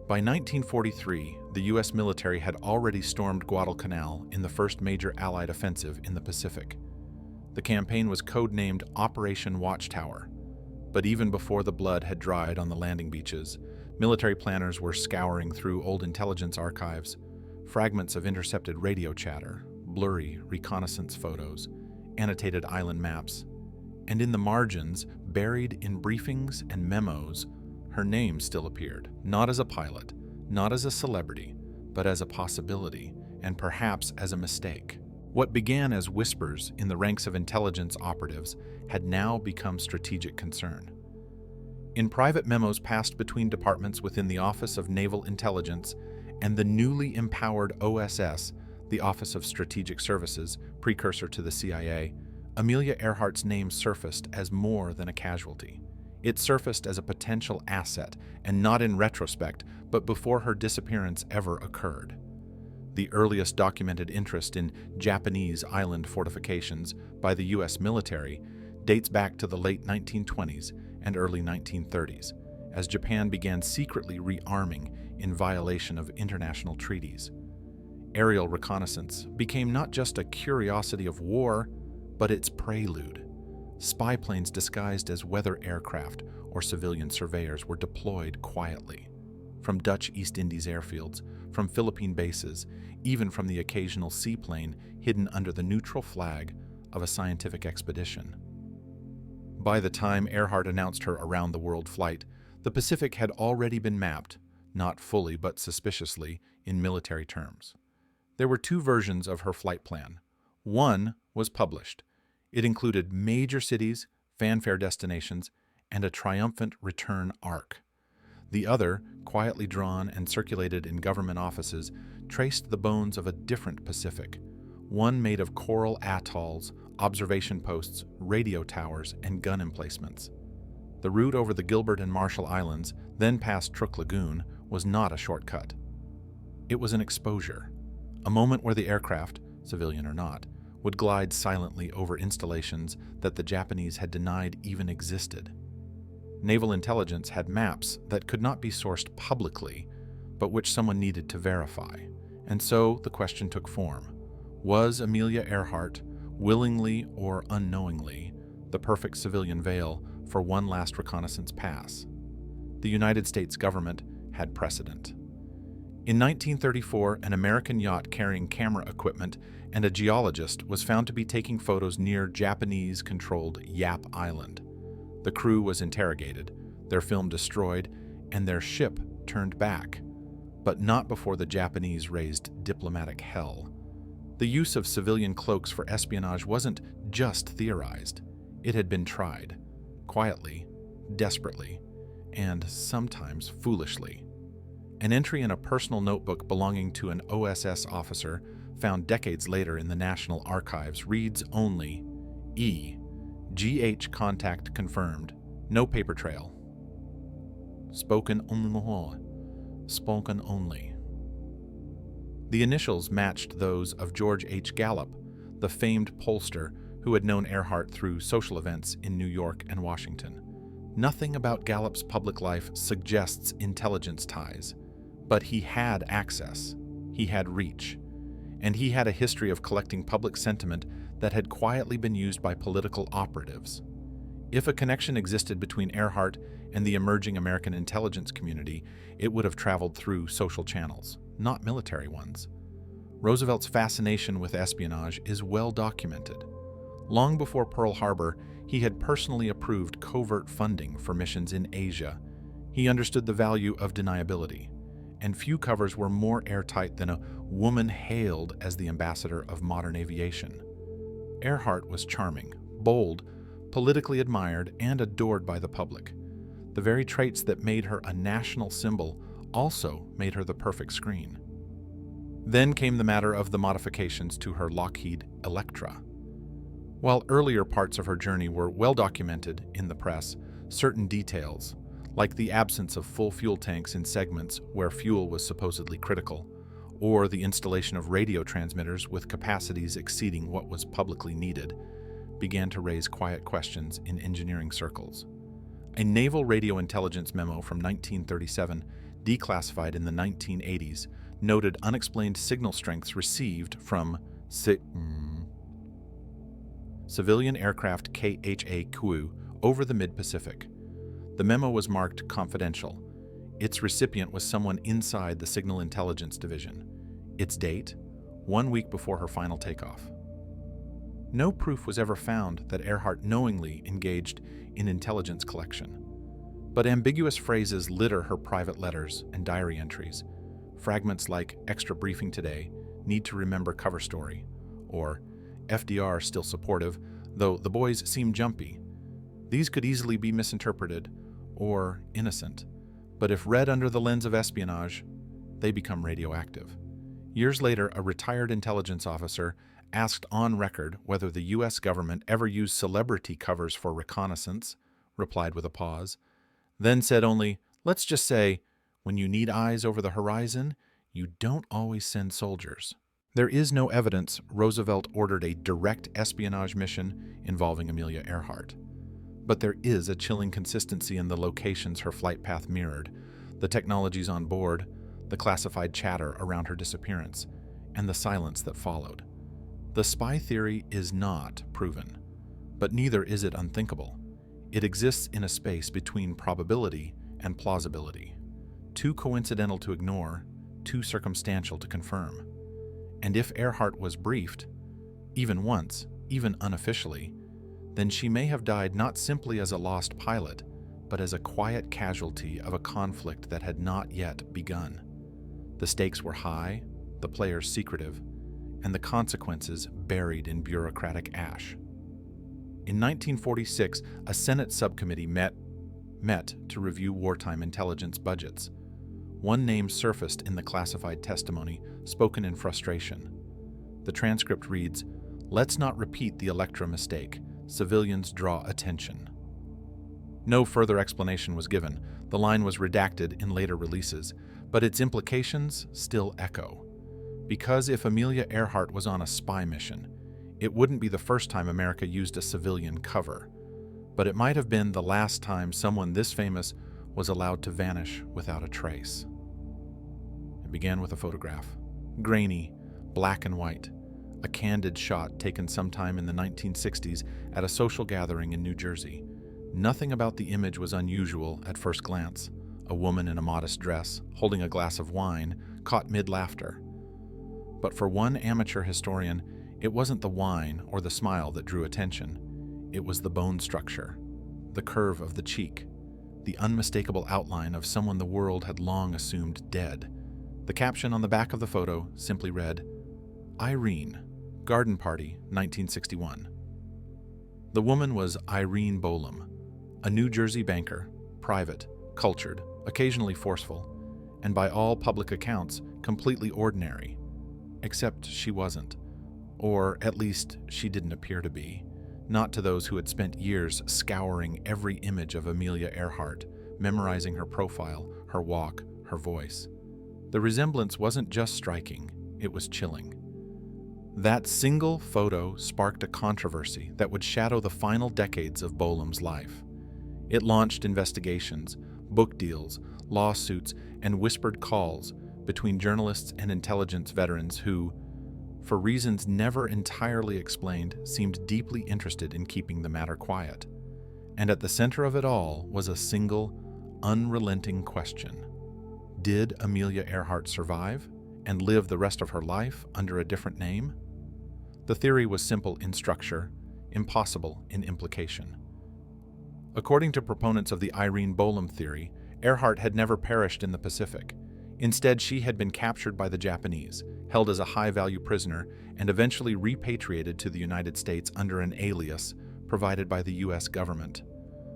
By 1943, the U.S. military had already stormed Guadalcanal in the first major Allied offensive in the Pacific. The campaign was codenamed Operation Watchtower, but even before the blood had dried on the landing beaches, military planners were scouring through old intelligence archives, fragments of intercepted radio chatter, blurry reconnaissance photos, annotated island maps, and in the margins, buried in briefings and memos, her name still appeared, not as a pilot, not as a celebrity, but as a possibility, and perhaps as a mistake. What began as whispers in the ranks of intelligence operatives had now become strategic concern. In private memos passed between departments within the Office of Naval Intelligence and the newly empowered OSS, the Office of Strategic Services, precursor to the CIA, Amelia Earhart's name surfaced as more than a casualty. It surfaced as a potential asset, and not in retrospect, but before her disappearance ever occurred. The earliest documented interest in Japanese island fortifications by the U.S. military dates back to the late 1920s and early 1930s, as Japan began secretly rearming in violation of international treaties. Aerial reconnaissance became not just a curiosity of war, but its prelude. Spy planes disguised as weather aircraft or civilian surveyors were deployed quietly. From Dutch East Indies airfields, from Philippine bases, even from the occasional seaplane hidden under the neutral flag of a scientific expedition. By the time Earhart announced her around-the-world flight, the Pacific had already been mapped, not fully but suspiciously, in military terms. There were 2 versions of her flight plan. One was published. It included major cities, fanfare destinations, and a triumphant return arc. The other, quietly drawn and circulated in government offices, traced the bones of a different Pacific, one made of coral atolls, observation posts, radio towers, and gun emplacements. The route over the Gilbert and Marshall Islands, then past Truk Lagoon, was not a shortcut. It was an exposure, a moment where the aircraft, civilian or not, would glide silently over installations that the Japanese had denied even existed. Naval intelligence had maps that could not be sourced publicly, but which someone needed to verify. And so the question took form. Was Amelia Earhart, willingly or unknowingly, the perfect civilian veil for one last reconnaissance pass? The United States government had precedent. In 1934, an American yacht carrying camera equipment and a geologist was found to be taking photos near Japanese-controlled Yap Island. The crew was interrogated, their film destroyed, and their ship turned back, but not before the Japanese raised diplomatic hell. The use of civilian cloaks for espionage wasn't just theorized. It had been tried, quietly, desperately, and sometimes foolishly. An entry in a personal notebook belonging to an OSS officer found decades later in the National Archives reads only, GH contact confirmed, no paper trail. Spoken only. The initials matched those of George H. Gallup, the famed pollster who had known Earhart through social events in New York and Washington. Nothing about Gallup's public life suggests intelligence ties, but he had access, he had reach, and he had a history of collecting public sentiment that had quietly been used by political operatives. If a connection existed between Earhart and the emerging American intelligence community, it would have traveled through social channels, not military ones. Roosevelt's fascination with espionage is well documented. Long before Pearl Harbor, he had personally approved covert funding for missions in Asia. He understood the value of deniability, and few covers were more airtight than a woman hailed as the ambassador of modern aviation. Earhart was charming, bold, politically admired, and adored by the public. The very traits that made her a national symbol also made her the perfect screen. Then came the matter of the modifications to her Lockheed Electra. While earlier parts of her journey were well documented in the press, certain details, like the absence of full fuel tanks in segments where fuel was supposedly critical, or the installation of radio transmitters with capacities exceeding what was publicly needed, began to raise quiet questions in engineering circles. A naval radio intelligence memo from 1937, declassified in the 1980s, noted unexplained signal strengths received from civilian aircraft KHAQ over the mid-Pacific. The memo was marked confidential. Its recipient was someone inside the Signal Intelligence Division. Its date, 1 week before her final takeoff. No proof was ever found that Earhart knowingly engaged in intelligence collection, but ambiguous phrases litter her private letters and diary entries. Fragments like "extra briefing today, need to remember cover story," or "FDR still supportive, though the boys seem jumpy." These could easily be misinterpreted or innocent, but if read under the lens of espionage, they become radioactive. Years later, a retired intelligence officer asked on record whether the U.S. government ever used celebrity covers for reconnaissance, replied with a pause, then said only, "Let's just say, when you need eyes over the horizon, you don't always send soldiers." There is no evidence Roosevelt ordered a direct espionage mission involving Amelia Earhart. But there is a chilling consistency in the locations her flight path mirrored, the technologies on board, the classified chatter around her disappearance, and the silence that followed. The spy theory is not proven, but neither is it unthinkable. It exists in a space between probability and plausibility, too coincidental to ignore, too circumstantial to confirm. And if Earhart was briefed, even once, even unofficially, then she may have died not simply as a lost pilot, but as a quiet casualty of a conflict that had not yet begun. The stakes were high, the players secretive, and the consequences buried in bureaucratic ash. In 1946, a Senate subcommittee met to review wartime intelligence budgets. One name surfaced in the classified testimony, spoken in frustration. The transcript reads, "Let's not repeat the Electra mistake. Civilians draw attention." No further explanation was given. The line was redacted in later releases, but its implications still echo. Because if Amelia Earhart was on a spy mission, it wouldn't be the first time America used a civilian cover, but it might have been the last time someone this famous was allowed to vanish without a trace. It began with a photograph, grainy, black and white, a candid shot taken sometime in the 1960s at a social gathering in New Jersey. Nothing about the image was unusual at first glance. A woman in a modest dress, holding a glass of wine, caught mid-laughter. But for one amateur historian, it wasn't the wine or the smile that drew attention. It was the bone structure, the curve of the cheek, the unmistakable outline of someone the world had long assumed dead. The caption on the back of the photo simply read, "Irene, Garden Party, 1961. The woman was Irene Bolam, a New Jersey banker, private, cultured, occasionally forceful, and by all public accounts, completely ordinary. Except she wasn't. Or at least she didn't appear to be. Not to those who had spent years scouring every image of Amelia Earhart, memorizing her profile, her walk, her voice. The resemblance wasn't just striking, it was chilling. That single photo sparked a controversy that would shadow the final decades of Bolam's life. It launched investigations, book deals, lawsuits, and whispered calls between journalists and intelligence veterans who, for reasons never entirely explained, seemed deeply interested in keeping the matter quiet. And at the center of it all was a single, unrelenting question. Did Amelia Earhart survive and live the rest of her life under a different name? The theory was simple in structure, impossible in implication. According to proponents of the Irene Bolam theory, Earhart had never perished in the Pacific. Instead, she had been captured by the Japanese, held as a high-value prisoner, and eventually repatriated to the United States under an alias provided by the U.S. government.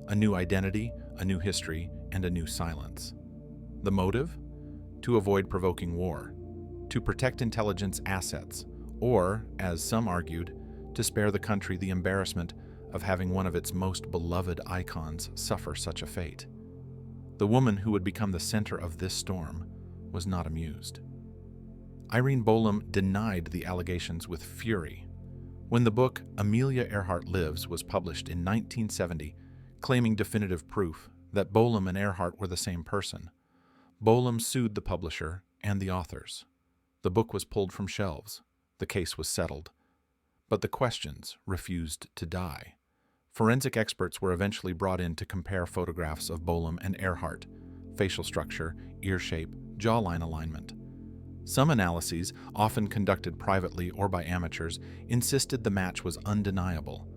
A new identity, a new history, and a new silence. The motive? To avoid provoking war, to protect intelligence assets, or, as some argued, to spare the country the embarrassment of having one of its most beloved icons suffer such a fate. The woman who would become the center of this storm was not amused. Irene Bolam denied the allegations with fury. When the book Amelia Earhart Lives was published in 1970, claiming definitive proof that Bolam and Earhart were the same person, Bolam sued the publisher and the authors. The book was pulled from shelves. The case was settled. But the questions refused to die. Forensic experts were eventually brought in to compare photographs of Bolam and Earhart, facial structure, ear shape, jawline alignment. Some analyses, often conducted privately or by amateurs, insisted the match was undeniable.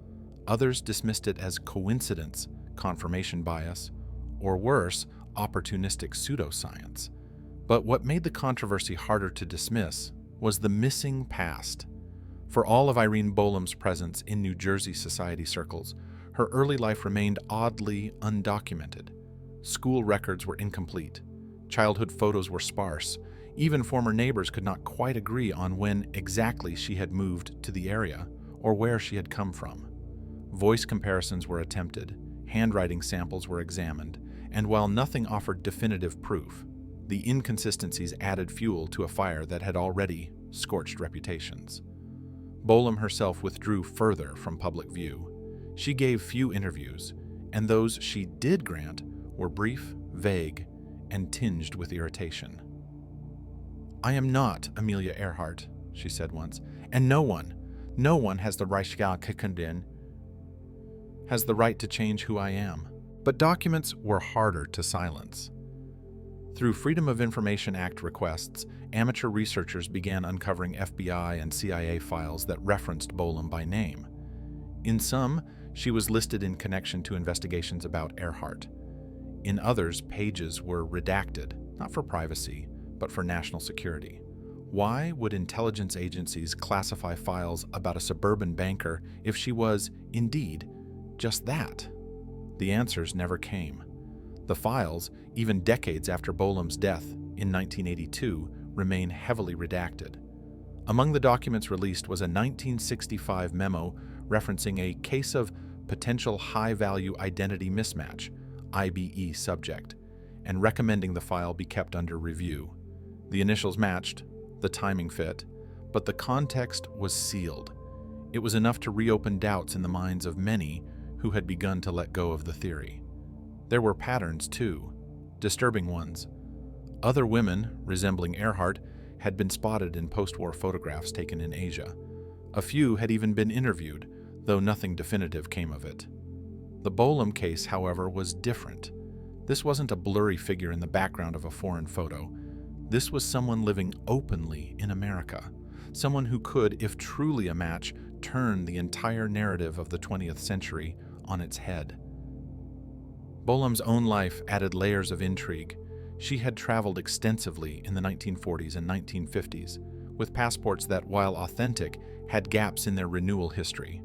Others dismissed it as coincidence, confirmation bias, or worse, opportunistic pseudoscience. But what made the controversy harder to dismiss was the missing past. For all of Irene Bolam's presence in New Jersey society circles, her early life remained oddly undocumented. School records were incomplete. Childhood photos were sparse. Even former neighbors could not quite agree on when exactly she had moved to the area or where she had come from. Voice comparisons were attempted, handwriting samples were examined, and while nothing offered definitive proof, the inconsistencies added fuel to a fire that had already scorched reputations. Bolam herself withdrew further from public view. She gave few interviews, and those she did grant were brief, vague, and tinged with irritation. "I am not Amelia Earhart," she said once, "and no one has the right to change who I am." But documents were harder to silence. Through Freedom of Information Act requests, amateur researchers began uncovering FBI and CIA files that referenced Bolam by name. In some, she was listed in connection to investigations about Earhart. In others, pages were redacted, not for privacy, but for national security. Why would intelligence agencies classify files about a suburban banker if she was, indeed, just that? The answers never came. The files, even decades after Bolam's death in 1982, remain heavily redacted. Among the documents released was a 1965 memo referencing a case of potential high-value identity mismatch, IBE subject, and recommending the file be kept under review. The initials matched, the timing fit, but the context was sealed. It was enough to reopen doubts in the minds of many who had begun to let go of the theory. There were patterns, too, disturbing ones. Other women, resembling Earhart, had been spotted in post-war photographs taken in Asia. A few had even been interviewed, though nothing definitive came of it. The Bolam case, however, was different. This wasn't a blurry figure in the background of a foreign photo. This was someone living openly in America, someone who could, if truly a match, turn the entire narrative of the 20th century on its head. Bolam's own life added layers of intrigue. She had traveled extensively in the 1940s and 1950s, with passports that, while authentic, had gaps in their renewal history.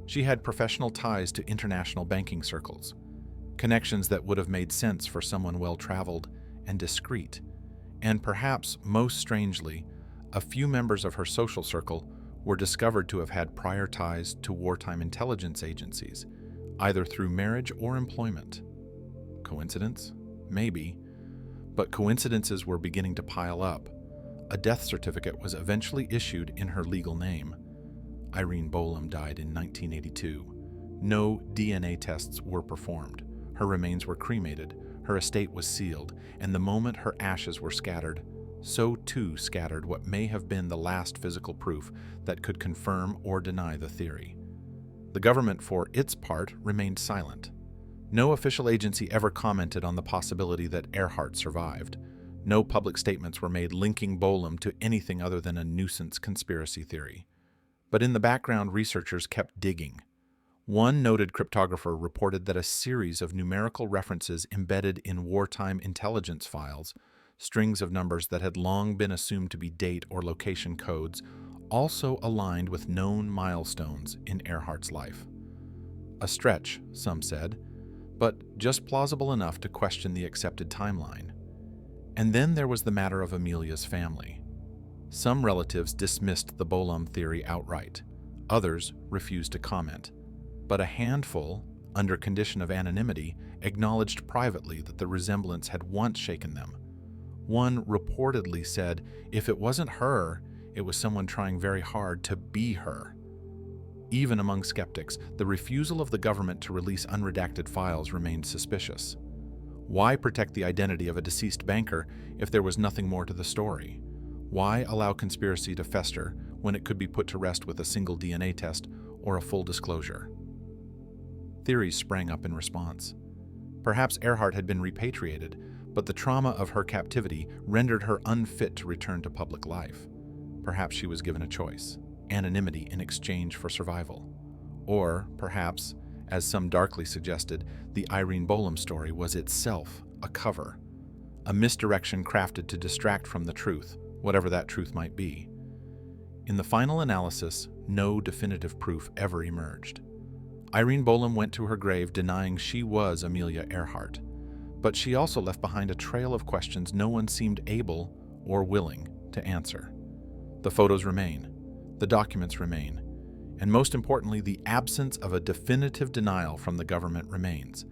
She had professional ties to international banking circles, connections that would have made sense for someone well-traveled and discreet. And perhaps, most strangely, a few members of her social circle were discovered to have had prior ties to wartime intelligence agencies, either through marriage or employment. Coincidence? Maybe. But coincidences were beginning to pile up. A death certificate was eventually issued in her legal name. Irene Bolam died in 1982. No DNA tests were performed. Her remains were cremated, her estate was sealed, and the moment her ashes were scattered, so too scattered what may have been the last physical proof that could confirm or deny the theory. The government, for its part, remained silent. No official agency ever commented on the possibility that Earhart survived. No public statements were made linking Bolam to anything other than a nuisance conspiracy theory. But in the background, researchers kept digging. One noted cryptographer reported that a series of numerical references embedded in wartime intelligence files, strings of numbers that had long been assumed to be date or location codes, also aligned with known milestones in Earhart's life. A stretch, some said, but just plausible enough to question the accepted timeline. And then there was the matter of Amelia's family. Some relatives dismissed the Bolam theory outright. Others refused to comment. But a handful, under condition of anonymity, acknowledged privately that the resemblance had once shaken them. One reportedly said, if it wasn't her, it was someone trying very hard to be her. Even among skeptics, the refusal of the government to release unredacted files remained suspicious. Why protect the identity of a deceased banker if there was nothing more to the story? Why allow conspiracy to fester when it could be put to rest with a single DNA test or a full disclosure? Theories sprang up in response. Perhaps Earhart had been repatriated, but the trauma of her captivity rendered her unfit to return to public life. Perhaps she was given a choice: anonymity in exchange for survival. Or, perhaps, as some darkly suggested, the Irene Bolam story was itself a cover, a misdirection crafted to distract from the truth, whatever that truth might be. In the final analysis, no definitive proof ever emerged. Irene Bolam went to her grave denying she was Amelia Earhart, but she also left behind a trail of questions no one seemed able or willing to answer. The photos remain, the documents remain, and most importantly, the absence of a definitive denial from the government remains.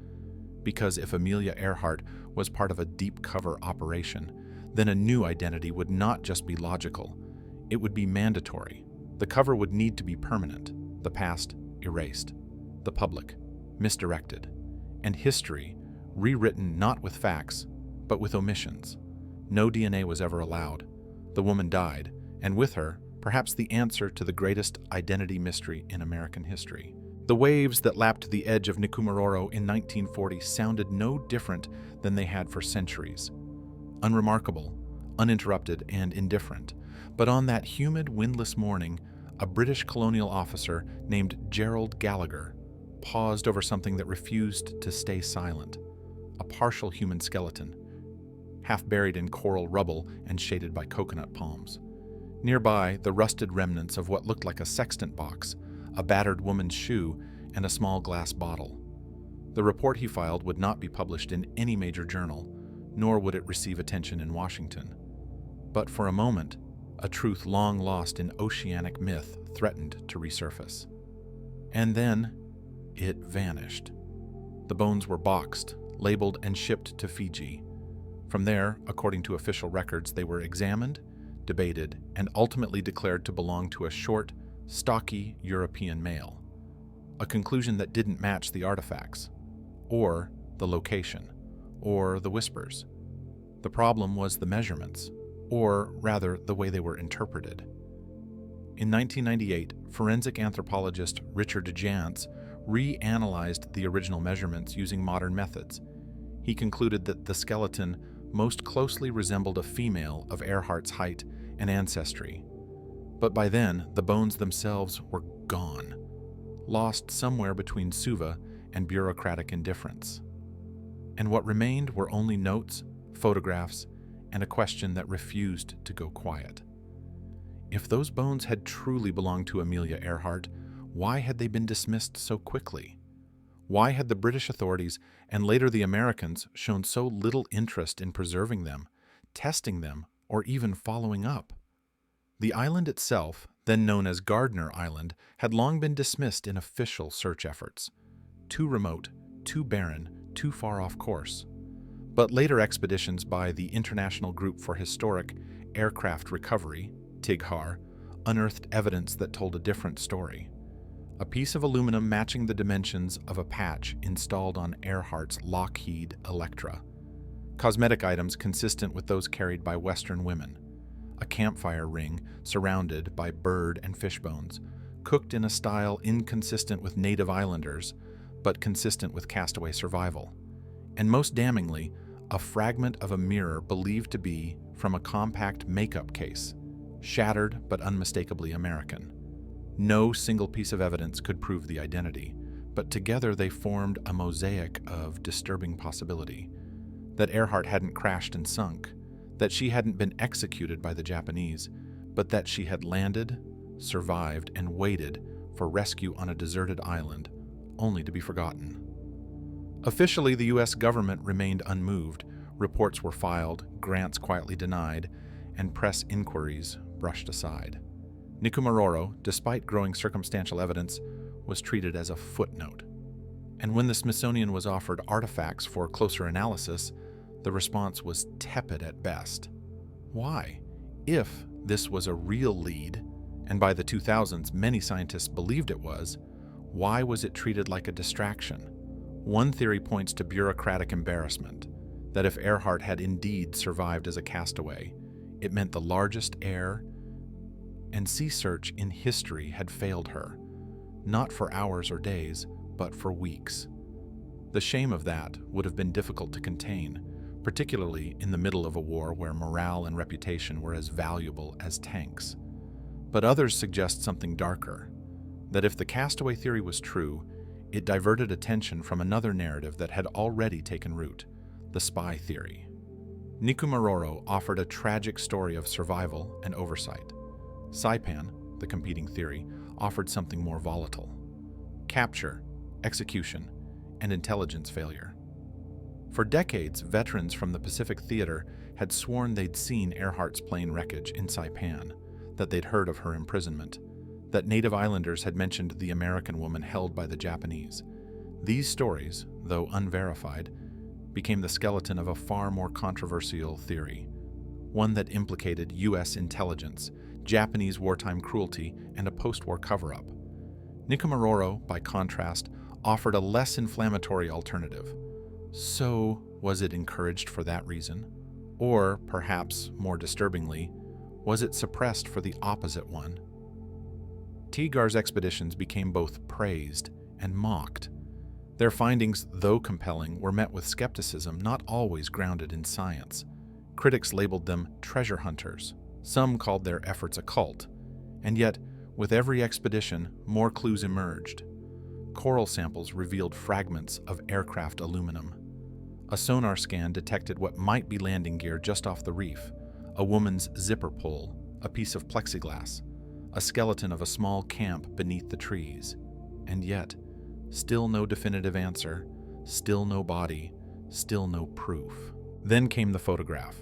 Because if Amelia Earhart was part of a deep cover operation, then a new identity would not just be logical, it would be mandatory. The cover would need to be permanent, the past erased, the public misdirected, and history rewritten not with facts, but with omissions. No DNA was ever allowed. The woman died, and with her, perhaps the answer to the greatest identity mystery in American history. The waves that lapped the edge of Nikumaroro in 1940 sounded no different than they had for centuries. Unremarkable, uninterrupted, and indifferent. But on that humid, windless morning, a British colonial officer named Gerald Gallagher paused over something that refused to stay silent: a partial human skeleton, half buried in coral rubble and shaded by coconut palms. Nearby, the rusted remnants of what looked like a sextant box, a battered woman's shoe, and a small glass bottle. The report he filed would not be published in any major journal, nor would it receive attention in Washington. But for a moment, a truth long lost in oceanic myth threatened to resurface. And then, it vanished. The bones were boxed, labeled, and shipped to Fiji. From there, according to official records, they were examined, debated, and ultimately declared to belong to a short, stocky European male. A conclusion that didn't match the artifacts, or the location, or the whispers. The problem was the measurements, or rather the way they were interpreted. In 1998, forensic anthropologist Richard Jantz reanalyzed the original measurements using modern methods. He concluded that the skeleton most closely resembled a female of Earhart's height and ancestry. But by then, the bones themselves were gone, lost somewhere between Suva and bureaucratic indifference. And what remained were only notes, photographs, and a question that refused to go quiet. If those bones had truly belonged to Amelia Earhart, why had they been dismissed so quickly? Why had the British authorities and later the Americans shown so little interest in preserving them, testing them, or even following up? The island itself, then known as Gardner Island, had long been dismissed in official search efforts. Too remote, too barren, too far off course. But later expeditions by the International Group for Historic Aircraft Recovery, TIGHAR, unearthed evidence that told a different story. A piece of aluminum matching the dimensions of a patch installed on Earhart's Lockheed Electra. Cosmetic items consistent with those carried by Western women. A campfire ring surrounded by bird and fish bones, cooked in a style inconsistent with native islanders, but consistent with castaway survival. And most damningly, a fragment of a mirror believed to be from a compact makeup case, shattered but unmistakably American. No single piece of evidence could prove the identity, but together they formed a mosaic of disturbing possibility. That Earhart hadn't crashed and sunk, that she hadn't been executed by the Japanese, but that she had landed, survived, and waited for rescue on a deserted island, only to be forgotten. Officially, the U.S. government remained unmoved. Reports were filed, grants quietly denied, and press inquiries brushed aside. Nikumaroro, despite growing circumstantial evidence, was treated as a footnote. And when the Smithsonian was offered artifacts for closer analysis, the response was tepid at best. Why? If this was a real lead, and by the 2000s many scientists believed it was, why was it treated like a distraction? One theory points to bureaucratic embarrassment, that if Earhart had indeed survived as a castaway, it meant the largest air and sea search in history had failed her, not for hours or days, but for weeks. The shame of that would have been difficult to contain, particularly in the middle of a war where morale and reputation were as valuable as tanks. But others suggest something darker, that if the castaway theory was true, it diverted attention from another narrative that had already taken root, the spy theory. Nikumaroro offered a tragic story of survival and oversight. Saipan, the competing theory, offered something more volatile: capture, execution, and intelligence failure. For decades, veterans from the Pacific Theater had sworn they'd seen Earhart's plane wreckage in Saipan, that they'd heard of her imprisonment, that native islanders had mentioned the American woman held by the Japanese. These stories, though unverified, became the skeleton of a far more controversial theory, one that implicated U.S. intelligence, Japanese wartime cruelty, and a post-war cover-up. Nikumaroro, by contrast, offered a less inflammatory alternative. So, was it encouraged for that reason? Or, perhaps more disturbingly, was it suppressed for the opposite one? TIGHAR's expeditions became both praised and mocked. Their findings, though compelling, were met with skepticism not always grounded in science. Critics labeled them treasure hunters. Some called their efforts a cult. And yet, with every expedition, more clues emerged. Coral samples revealed fragments of aircraft aluminum. A sonar scan detected what might be landing gear just off the reef: a woman's zipper pull, a piece of plexiglass, a skeleton of a small camp beneath the trees. And yet, still no definitive answer, still no body, still no proof. Then came the photograph.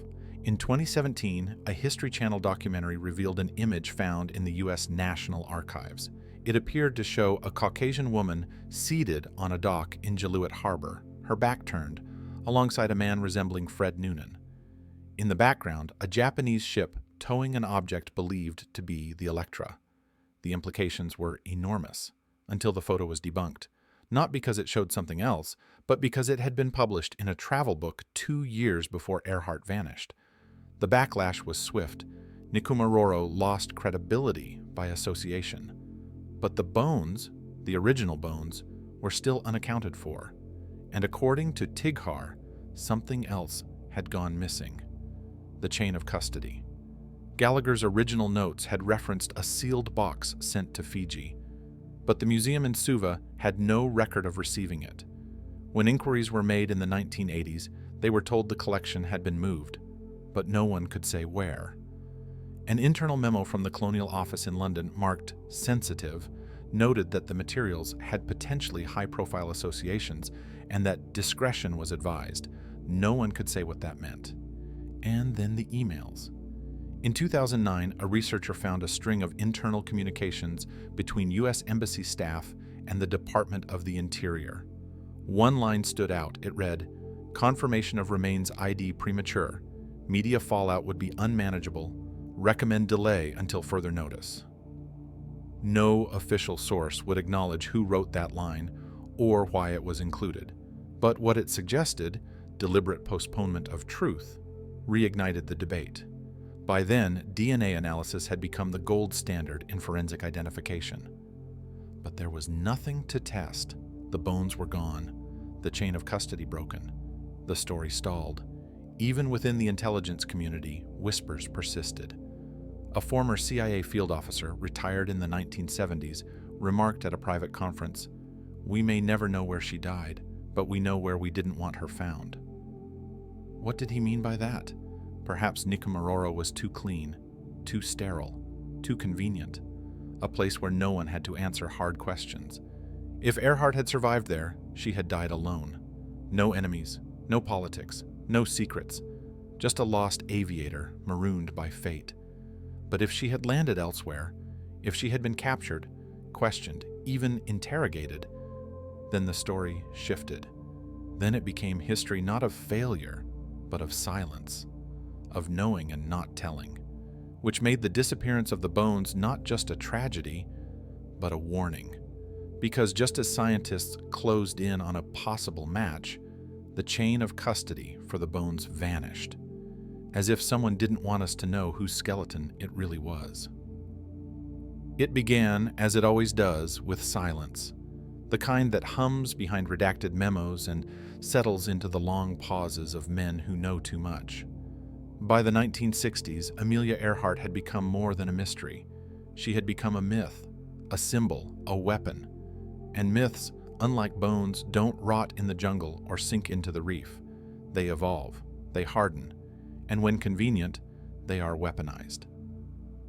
In 2017, a History Channel documentary revealed an image found in the U.S. National Archives. It appeared to show a Caucasian woman seated on a dock in Jaluit Harbor, her back turned, alongside a man resembling Fred Noonan. In the background, a Japanese ship towing an object believed to be the Electra. The implications were enormous, until the photo was debunked, not because it showed something else, but because it had been published in a travel book 2 years before Earhart vanished. The backlash was swift. Nikumaroro lost credibility by association. But the bones, the original bones, were still unaccounted for, and according to Tighar, something else had gone missing: the chain of custody. Gallagher's original notes had referenced a sealed box sent to Fiji, but the museum in Suva had no record of receiving it. When inquiries were made in the 1980s, they were told the collection had been moved, but no one could say where. An internal memo from the Colonial Office in London, marked sensitive, noted that the materials had potentially high-profile associations and that discretion was advised. No one could say what that meant. And then the emails. In 2009, a researcher found a string of internal communications between U.S. Embassy staff and the Department of the Interior. One line stood out. It read, "Confirmation of remains ID premature. Media fallout would be unmanageable. Recommend delay until further notice." No official source would acknowledge who wrote that line or why it was included. But what it suggested, deliberate postponement of truth, reignited the debate. By then, DNA analysis had become the gold standard in forensic identification. But there was nothing to test. The bones were gone, the chain of custody broken, the story stalled. Even within the intelligence community, whispers persisted. A former CIA field officer, retired in the 1970s, remarked at a private conference, "We may never know where she died, but we know where we didn't want her found." What did he mean by that? Perhaps Nikumaroro was too clean, too sterile, too convenient, a place where no one had to answer hard questions. If Earhart had survived there, she had died alone. No enemies, no politics, no secrets, just a lost aviator marooned by fate. But if she had landed elsewhere, if she had been captured, questioned, even interrogated, then the story shifted. Then it became history not of failure, but of silence, of knowing and not telling, which made the disappearance of the bones not just a tragedy, but a warning. Because just as scientists closed in on a possible match, the chain of custody for the bones vanished, as if someone didn't want us to know whose skeleton it really was. It began, as it always does, with silence, the kind that hums behind redacted memos and settles into the long pauses of men who know too much. By the 1960s, Amelia Earhart had become more than a mystery. She had become a myth, a symbol, a weapon. And myths, unlike bones, don't rot in the jungle or sink into the reef. They evolve, they harden, and when convenient, they are weaponized.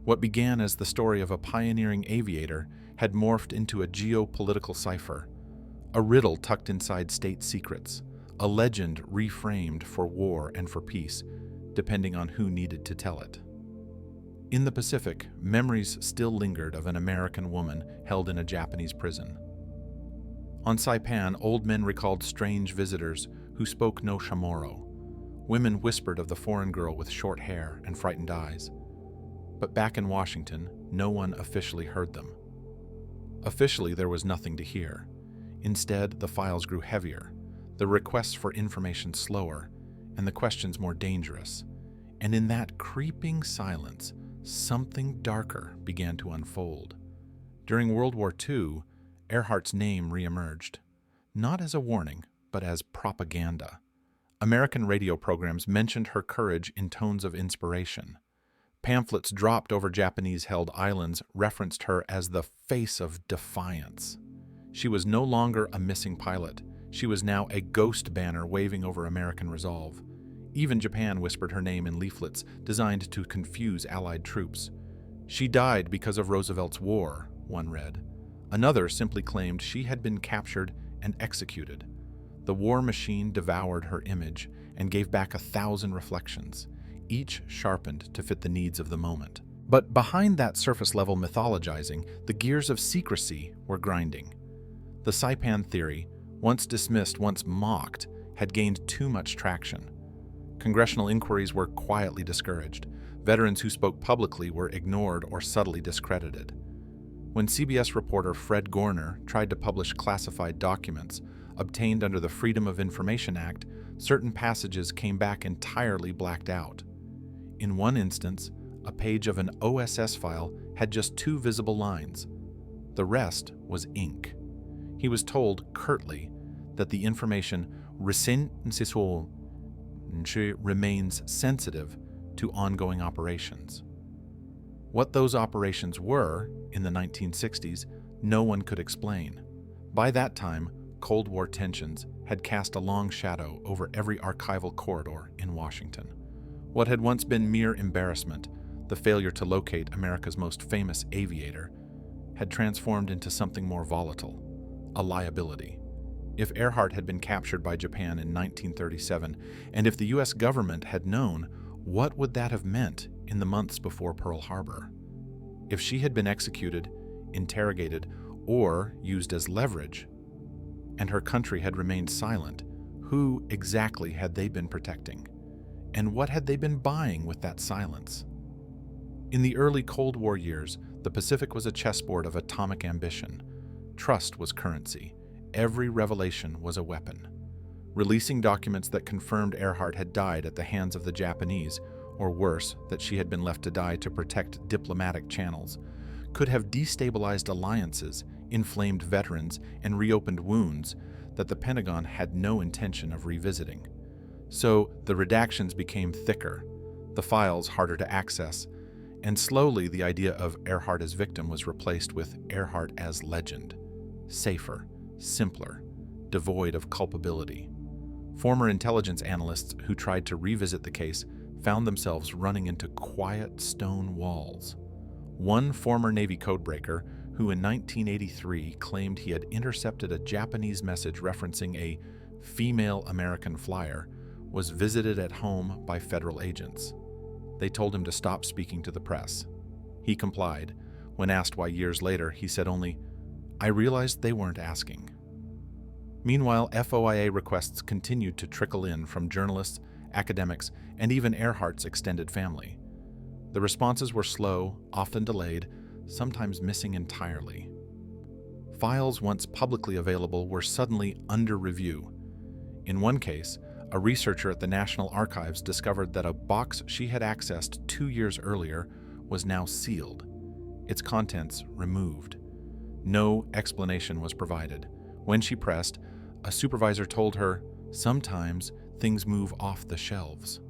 What began as the story of a pioneering aviator had morphed into a geopolitical cipher, a riddle tucked inside state secrets, a legend reframed for war and for peace, depending on who needed to tell it. In the Pacific, memories still lingered of an American woman held in a Japanese prison. On Saipan, old men recalled strange visitors who spoke no Chamorro. Women whispered of the foreign girl with short hair and frightened eyes. But back in Washington, no one officially heard them. Officially, there was nothing to hear. Instead, the files grew heavier, the requests for information slower, and the questions more dangerous. And in that creeping silence, something darker began to unfold. During World War II, Earhart's name reemerged, not as a warning, but as propaganda. American radio programs mentioned her courage in tones of inspiration. Pamphlets dropped over Japanese-held islands referenced her as the face of defiance. She was no longer a missing pilot. She was now a ghost banner waving over American resolve. Even Japan whispered her name in leaflets designed to confuse Allied troops. "She died because of Roosevelt's war," one read. Another simply claimed she had been captured and executed. The war machine devoured her image and gave back 1,000 reflections, each sharpened to fit the needs of the moment. But behind that surface-level mythologizing, the gears of secrecy were grinding. The Saipan theory, once dismissed, once mocked, had gained too much traction. Congressional inquiries were quietly discouraged. Veterans who spoke publicly were ignored or subtly discredited. When CBS reporter Fred Gorner tried to publish classified documents obtained under the Freedom of Information Act, certain passages came back entirely blacked out. In one instance, a page of an OSS file had just 2 visible lines. The rest was ink. He was told curtly that the information remains sensitive to ongoing operations. What those operations were in the 1960s, no one could explain. By that time, Cold War tensions had cast a long shadow over every archival corridor in Washington. What had once been mere embarrassment, the failure to locate America's most famous aviator, had transformed into something more volatile, a liability. If Earhart had been captured by Japan in 1937, and if the U.S. government had known, what would that have meant in the months before Pearl Harbor? If she had been executed, interrogated, or used as leverage, and her country had remained silent, who exactly had they been protecting? And what had they been buying with that silence? In the early Cold War years, the Pacific was a chessboard of atomic ambition. Trust was currency. Every revelation was a weapon. Releasing documents that confirmed Earhart had died at the hands of the Japanese, or worse, that she had been left to die to protect diplomatic channels, could have destabilized alliances, inflamed veterans, and reopened wounds that the Pentagon had no intention of revisiting. So the redactions became thicker, the files harder to access, and slowly the idea of Earhart as victim was replaced with Earhart as legend. Safer, simpler, devoid of culpability. Former intelligence analysts who tried to revisit the case found themselves running into quiet stone walls. One former Navy codebreaker, who in 1983 claimed he had intercepted a Japanese message referencing a female American flyer, was visited at home by federal agents. They told him to stop speaking to the press. He complied. When asked why years later, he said only, "I realized they weren't asking." Meanwhile, FOIA requests continued to trickle in from journalists, academics, and even Earhart's extended family. The responses were slow, often delayed, sometimes missing entirely. Files once publicly available were suddenly under review. In one case, a researcher at the National Archives discovered that a box she had accessed 2 years earlier was now sealed, its contents removed. No explanation was provided. When she pressed, a supervisor told her, "Sometimes things move off the shelves."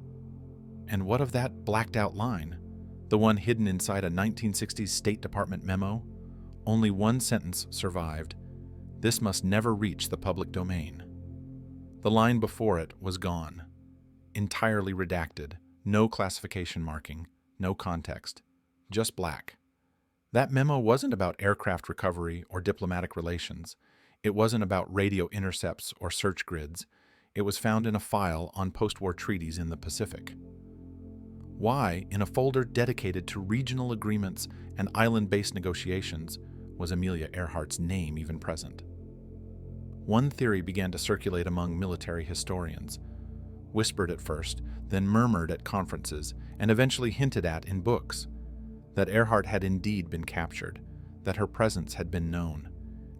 And what of that blacked-out line? The one hidden inside a 1960s State Department memo? Only one sentence survived. "This must never reach the public domain." The line before it was gone. Entirely redacted. No classification marking. No context. Just black. That memo wasn't about aircraft recovery or diplomatic relations. It wasn't about radio intercepts or search grids. It was found in a file on post-war treaties in the Pacific. Why, in a folder dedicated to regional agreements and island-based negotiations, was Amelia Earhart's name even present? One theory began to circulate among military historians, whispered at first, then murmured at conferences, and eventually hinted at in books, that Earhart had indeed been captured, that her presence had been known,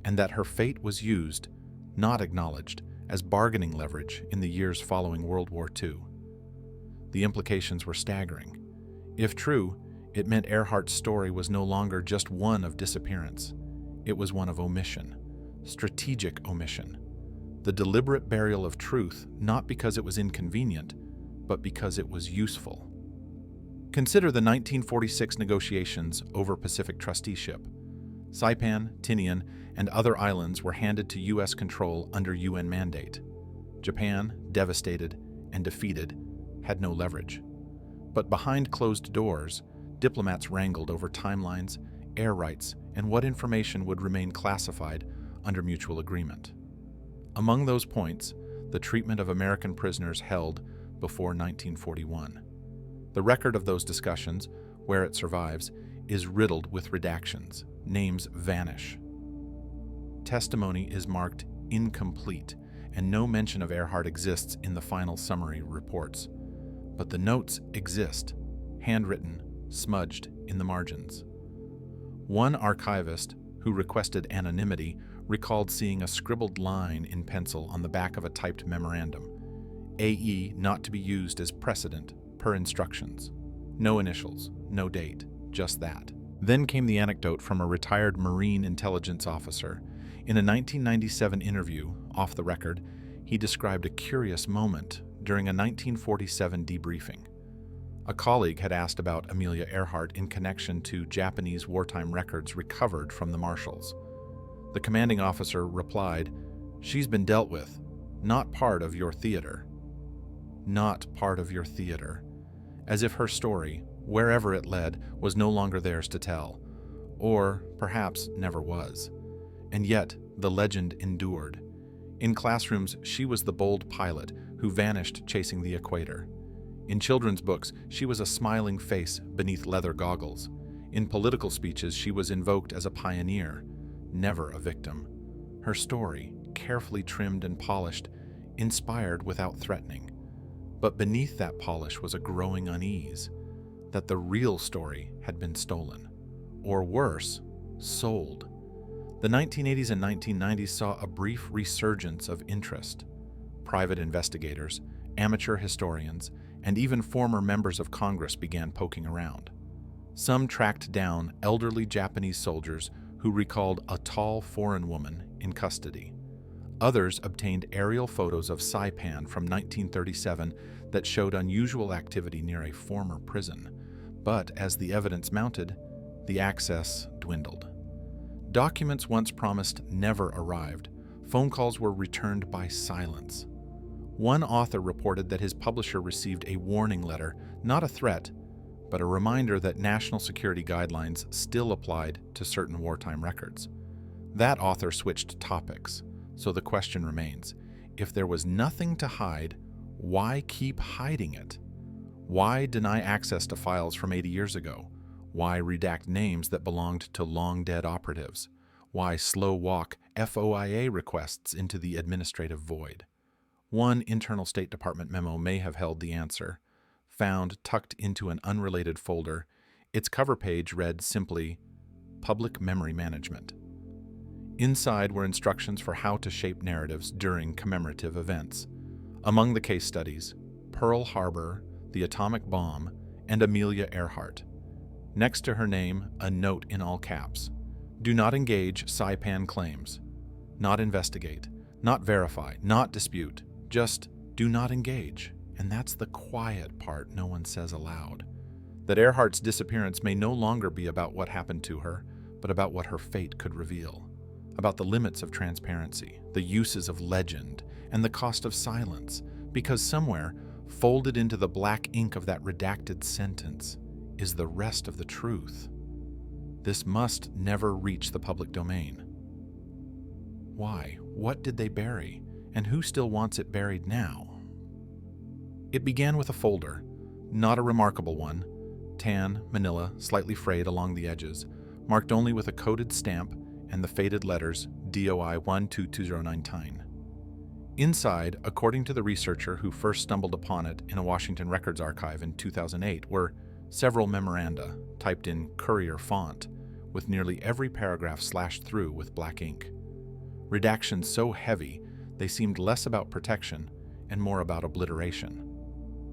and that her fate was used, not acknowledged, as bargaining leverage in the years following World War II. The implications were staggering. If true, it meant Earhart's story was no longer just one of disappearance. It was one of omission. Strategic omission. The deliberate burial of truth, not because it was inconvenient, but because it was useful. Consider the 1946 negotiations over Pacific trusteeship. Saipan, Tinian, and other islands were handed to U.S. control under UN mandate. Japan, devastated and defeated, had no leverage. But behind closed doors, diplomats wrangled over timelines, air rights, and what information would remain classified under mutual agreement. Among those points, the treatment of American prisoners held before 1941. The record of those discussions, where it survives, is riddled with redactions. Names vanish. Testimony is marked incomplete, and no mention of Earhart exists in the final summary reports. But the notes exist, handwritten, smudged in the margins. One archivist, who requested anonymity, recalled seeing a scribbled line in pencil on the back of a typed memorandum. AE not to be used as precedent, per instructions. No initials, no date, just that. Then came the anecdote from a retired Marine intelligence officer. In a 1997 interview, off the record, he described a curious moment during a 1947 debriefing. A colleague had asked about Amelia Earhart in connection to Japanese wartime records recovered from the marshals. The commanding officer replied, "She's been dealt with, not part of your theater." Not part of your theater. As if her story, wherever it led, was no longer theirs to tell, or perhaps never was. And yet, the legend endured. In classrooms, she was the bold pilot who vanished chasing the equator. In children's books, she was a smiling face beneath leather goggles. In political speeches, she was invoked as a pioneer, never a victim. Her story, carefully trimmed and polished, inspired without threatening. But beneath that polish was a growing unease, that the real story had been stolen. Or worse, sold. The 1980s and 1990s saw a brief resurgence of interest. Private investigators, amateur historians, and even former members of Congress began poking around. Some tracked down elderly Japanese soldiers who recalled a tall foreign woman in custody. Others obtained aerial photos of Saipan from 1937 that showed unusual activity near a former prison. But as the evidence mounted, the access dwindled. Documents once promised never arrived. Phone calls were returned by silence. One author reported that his publisher received a warning letter, not a threat, but a reminder that national security guidelines still applied to certain wartime records. That author switched topics, so the question remains, if there was nothing to hide, why keep hiding it? Why deny access to files from 80 years ago? Why redact names that belonged to long-dead operatives? Why slow walk FOIA requests into the administrative void? One internal State Department memo may have held the answer. Found tucked into an unrelated folder, its cover page read simply, Public Memory Management. Inside were instructions for how to shape narratives during commemorative events. Among the case studies, Pearl Harbor, the atomic bomb, and Amelia Earhart. Next to her name, a note in all caps. Do not engage Saipan claims. Not investigate. Not verify. Not dispute. Just do not engage. And that's the quiet part no one says aloud. That Earhart's disappearance may no longer be about what happened to her, but about what her fate could reveal. About the limits of transparency, the uses of legend, and the cost of silence. Because somewhere, folded into the black ink of that redacted sentence, is the rest of the truth. This must never reach the public domain. Why? What did they bury? And who still wants it buried now? It began with a folder, not a remarkable one, tan, manila, slightly frayed along the edges, marked only with a coded stamp and the faded letters DOI 12209. Inside, according to the researcher who first stumbled upon it in a Washington Records archive in 2008, were several memoranda, typed in courier font, with nearly every paragraph slashed through with black ink. Redactions so heavy, they seemed less about protection and more about obliteration.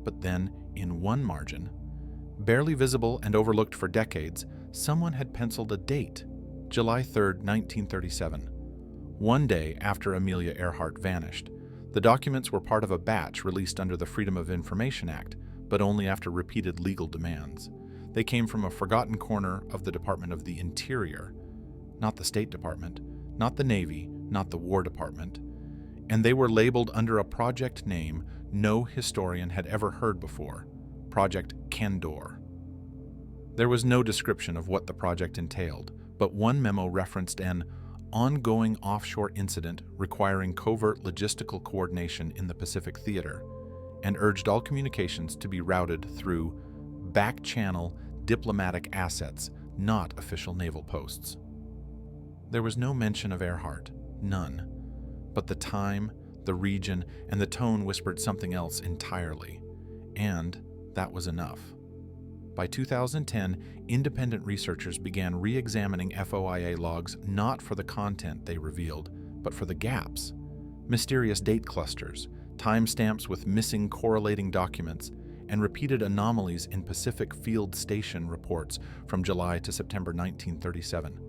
But then, in one margin, barely visible and overlooked for decades, someone had penciled a date, July 3, 1937. One day after Amelia Earhart vanished. The documents were part of a batch released under the Freedom of Information Act, but only after repeated legal demands. They came from a forgotten corner of the Department of the Interior, not the State Department, not the Navy, not the War Department, and they were labeled under a project name no historian had ever heard before, Project Candor. There was no description of what the project entailed, but one memo referenced an ongoing offshore incident requiring covert logistical coordination in the Pacific Theater, and urged all communications to be routed through back-channel diplomatic assets, not official naval posts. There was no mention of Earhart, none, but the time, the region, and the tone whispered something else entirely, and that was enough. By 2010, independent researchers began re-examining FOIA logs not for the content they revealed, but for the gaps. Mysterious date clusters, timestamps with missing correlating documents, and repeated anomalies in Pacific Field Station reports from July to September 1937.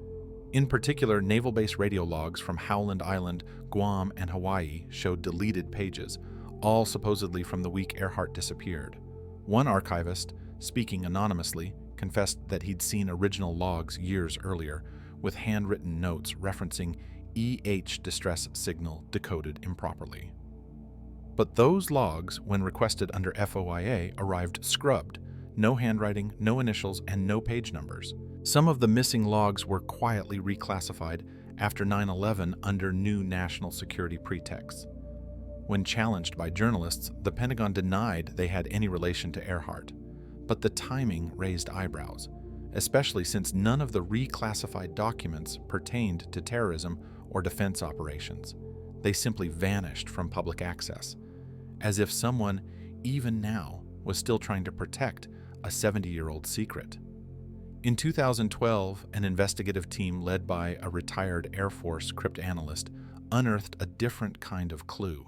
In particular, naval base radio logs from Howland Island, Guam, and Hawaii showed deleted pages, all supposedly from the week Earhart disappeared. One archivist, speaking anonymously, confessed that he'd seen original logs years earlier, with handwritten notes referencing EH distress signal decoded improperly. But those logs, when requested under FOIA, arrived scrubbed. No handwriting, no initials, and no page numbers. Some of the missing logs were quietly reclassified after 9/11 under new national security pretexts. When challenged by journalists, the Pentagon denied they had any relation to Earhart. But the timing raised eyebrows, especially since none of the reclassified documents pertained to terrorism or defense operations. They simply vanished from public access, as if someone, even now, was still trying to protect a 70-year-old secret. In 2012, an investigative team led by a retired Air Force cryptanalyst unearthed a different kind of clue.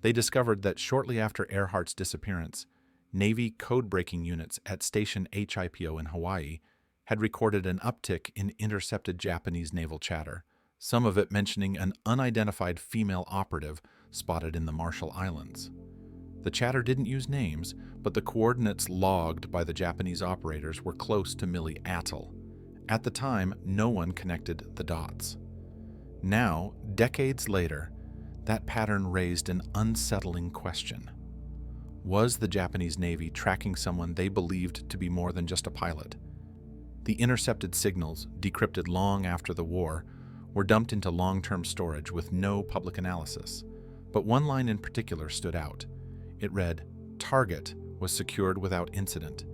They discovered that shortly after Earhart's disappearance, Navy code-breaking units at Station HIPO in Hawaii had recorded an uptick in intercepted Japanese naval chatter, some of it mentioning an unidentified female operative spotted in the Marshall Islands. The chatter didn't use names, but the coordinates logged by the Japanese operators were close to Millie Atoll. At the time, no one connected the dots. Now, decades later, that pattern raised an unsettling question. Was the Japanese Navy tracking someone they believed to be more than just a pilot? The intercepted signals, decrypted long after the war, were dumped into long-term storage with no public analysis. But one line in particular stood out. It read, "Target was secured without incident.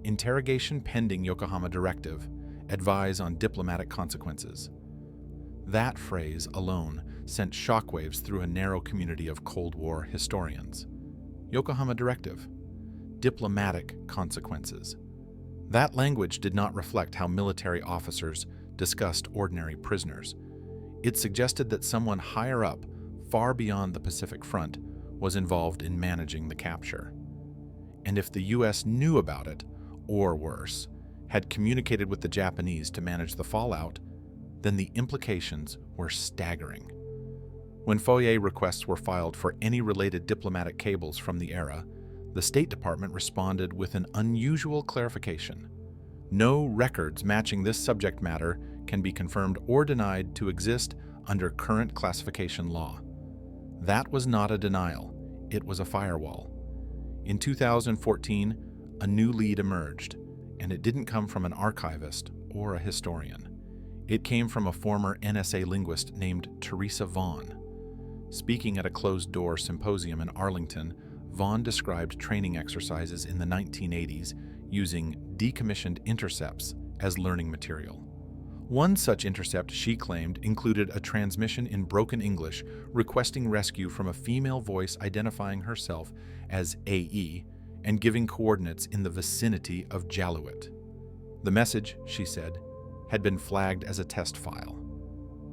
Interrogation pending Yokohama directive. Advise on diplomatic consequences." That phrase alone sent shockwaves through a narrow community of Cold War historians. Yokohama directive. Diplomatic consequences. That language did not reflect how military officers discussed ordinary prisoners. It suggested that someone higher up, far beyond the Pacific Front, was involved in managing the capture. And if the U.S. knew about it, or worse, had communicated with the Japanese to manage the fallout, then the implications were staggering. When FOIA requests were filed for any related diplomatic cables from the era, the State Department responded with an unusual clarification. No records matching this subject matter can be confirmed or denied to exist under current classification law. That was not a denial, it was a firewall. In 2014, a new lead emerged, and it didn't come from an archivist or a historian. It came from a former NSA linguist named Teresa Vaughn. Speaking at a closed-door symposium in Arlington, Vaughn described training exercises in the 1980s using decommissioned intercepts as learning material. One such intercept, she claimed, included a transmission in broken English requesting rescue from a female voice identifying herself as AE and giving coordinates in the vicinity of Jaluit. The message, she said, had been flagged as a test file.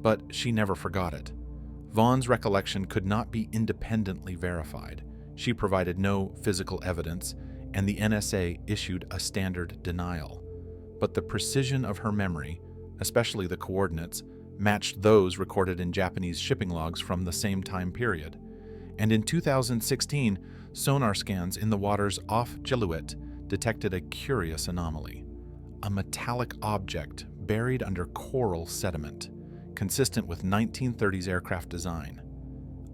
But she never forgot it. Vaughn's recollection could not be independently verified. She provided no physical evidence, and the NSA issued a standard denial. But the precision of her memory, especially the coordinates, matched those recorded in Japanese shipping logs from the same time period. And in 2016, sonar scans in the waters off Jaluit detected a curious anomaly. A metallic object buried under coral sediment, consistent with 1930s aircraft design.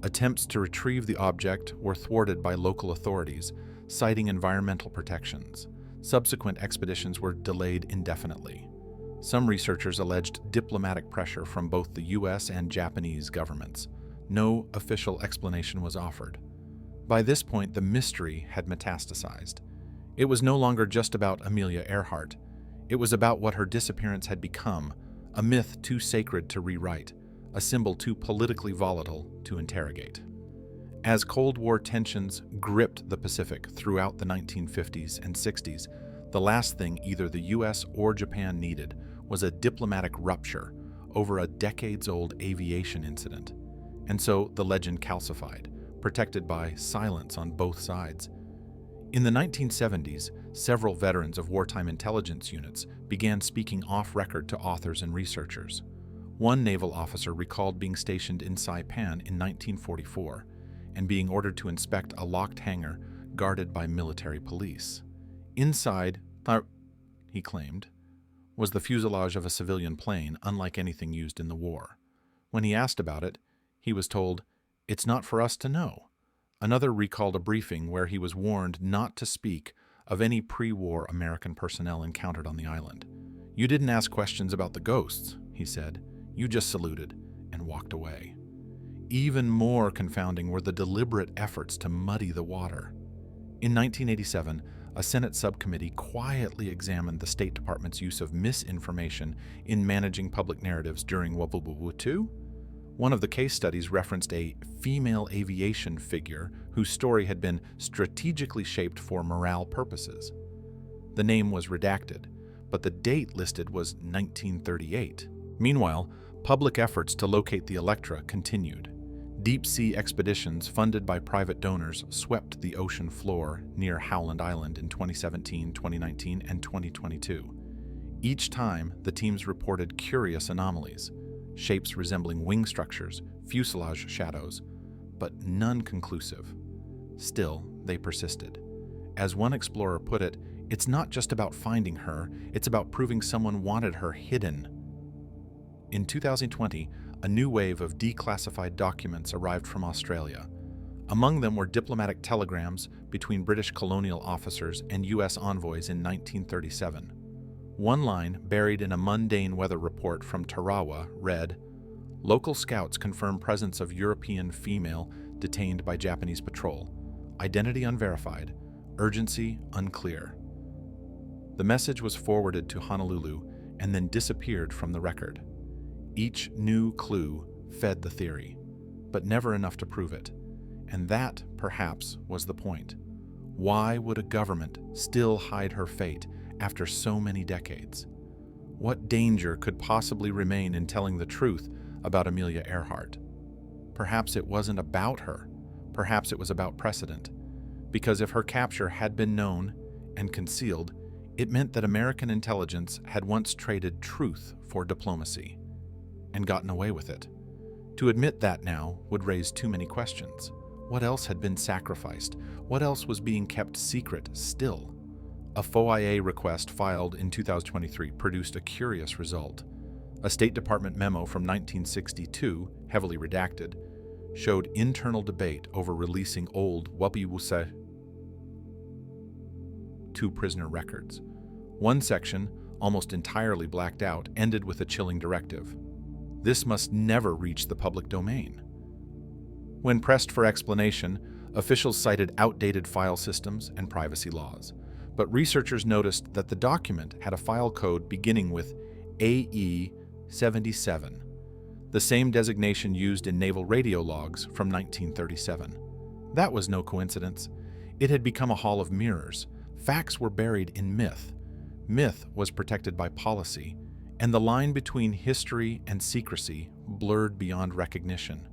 Attempts to retrieve the object were thwarted by local authorities, citing environmental protections. Subsequent expeditions were delayed indefinitely. Some researchers alleged diplomatic pressure from both the U.S. and Japanese governments. No official explanation was offered. By this point, the mystery had metastasized. It was no longer just about Amelia Earhart. It was about what her disappearance had become, a myth too sacred to rewrite, a symbol too politically volatile to interrogate. As Cold War tensions gripped the Pacific throughout the 1950s and 60s, the last thing either the U.S. or Japan needed was a diplomatic rupture over a decades-old aviation incident. And so the legend calcified, protected by silence on both sides. In the 1970s, several veterans of wartime intelligence units began speaking off-record to authors and researchers. One naval officer recalled being stationed in Saipan in 1944 and being ordered to inspect a locked hangar guarded by military police. Inside, he claimed, was the fuselage of a civilian plane unlike anything used in the war. When he asked about it, he was told, "It's not for us to know." Another recalled a briefing where he was warned not to speak of any pre-war American personnel encountered on the island. "You didn't ask questions about the ghosts," he said. "You just saluted and walked away." Even more confounding were the deliberate efforts to muddy the water. In 1987, a Senate subcommittee quietly examined the State Department's use of misinformation in managing public narratives during World War II. One of the case studies referenced a female aviation figure whose story had been strategically shaped for morale purposes. The name was redacted, but the date listed was 1938. Meanwhile, public efforts to locate the Electra continued. Deep-sea expeditions funded by private donors swept the ocean floor near Howland Island in 2017, 2019, and 2022. Each time, the teams reported curious anomalies, shapes resembling wing structures, fuselage shadows, but none conclusive. Still, they persisted. As one explorer put it, "It's not just about finding her, it's about proving someone wanted her hidden." In 2020, a new wave of declassified documents arrived from Australia. Among them were diplomatic telegrams between British colonial officers and U.S. envoys in 1937. One line, buried in a mundane weather report from Tarawa, read, "Local scouts confirm presence of European female detained by Japanese patrol. Identity unverified. Urgency unclear." The message was forwarded to Honolulu and then disappeared from the record. Each new clue fed the theory, but never enough to prove it. And that, perhaps, was the point. Why would a government still hide her fate after so many decades? What danger could possibly remain in telling the truth about Amelia Earhart? Perhaps it wasn't about her. Perhaps it was about precedent. Because if her capture had been known and concealed, it meant that American intelligence had once traded truth for diplomacy and gotten away with it. To admit that now would raise too many questions. What else had been sacrificed? What else was being kept secret still? A FOIA request filed in 2023 produced a curious result. A State Department memo from 1962, heavily redacted, showed internal debate over releasing old Wapiwuse II prisoner records. One section, almost entirely blacked out, ended with a chilling directive. This must never reach the public domain. When pressed for explanation, officials cited outdated file systems and privacy laws. But researchers noticed that the document had a file code beginning with AE-77, the same designation used in naval radio logs from 1937. That was no coincidence. It had become a hall of mirrors. Facts were buried in myth. Myth was protected by policy, and the line between history and secrecy blurred beyond recognition.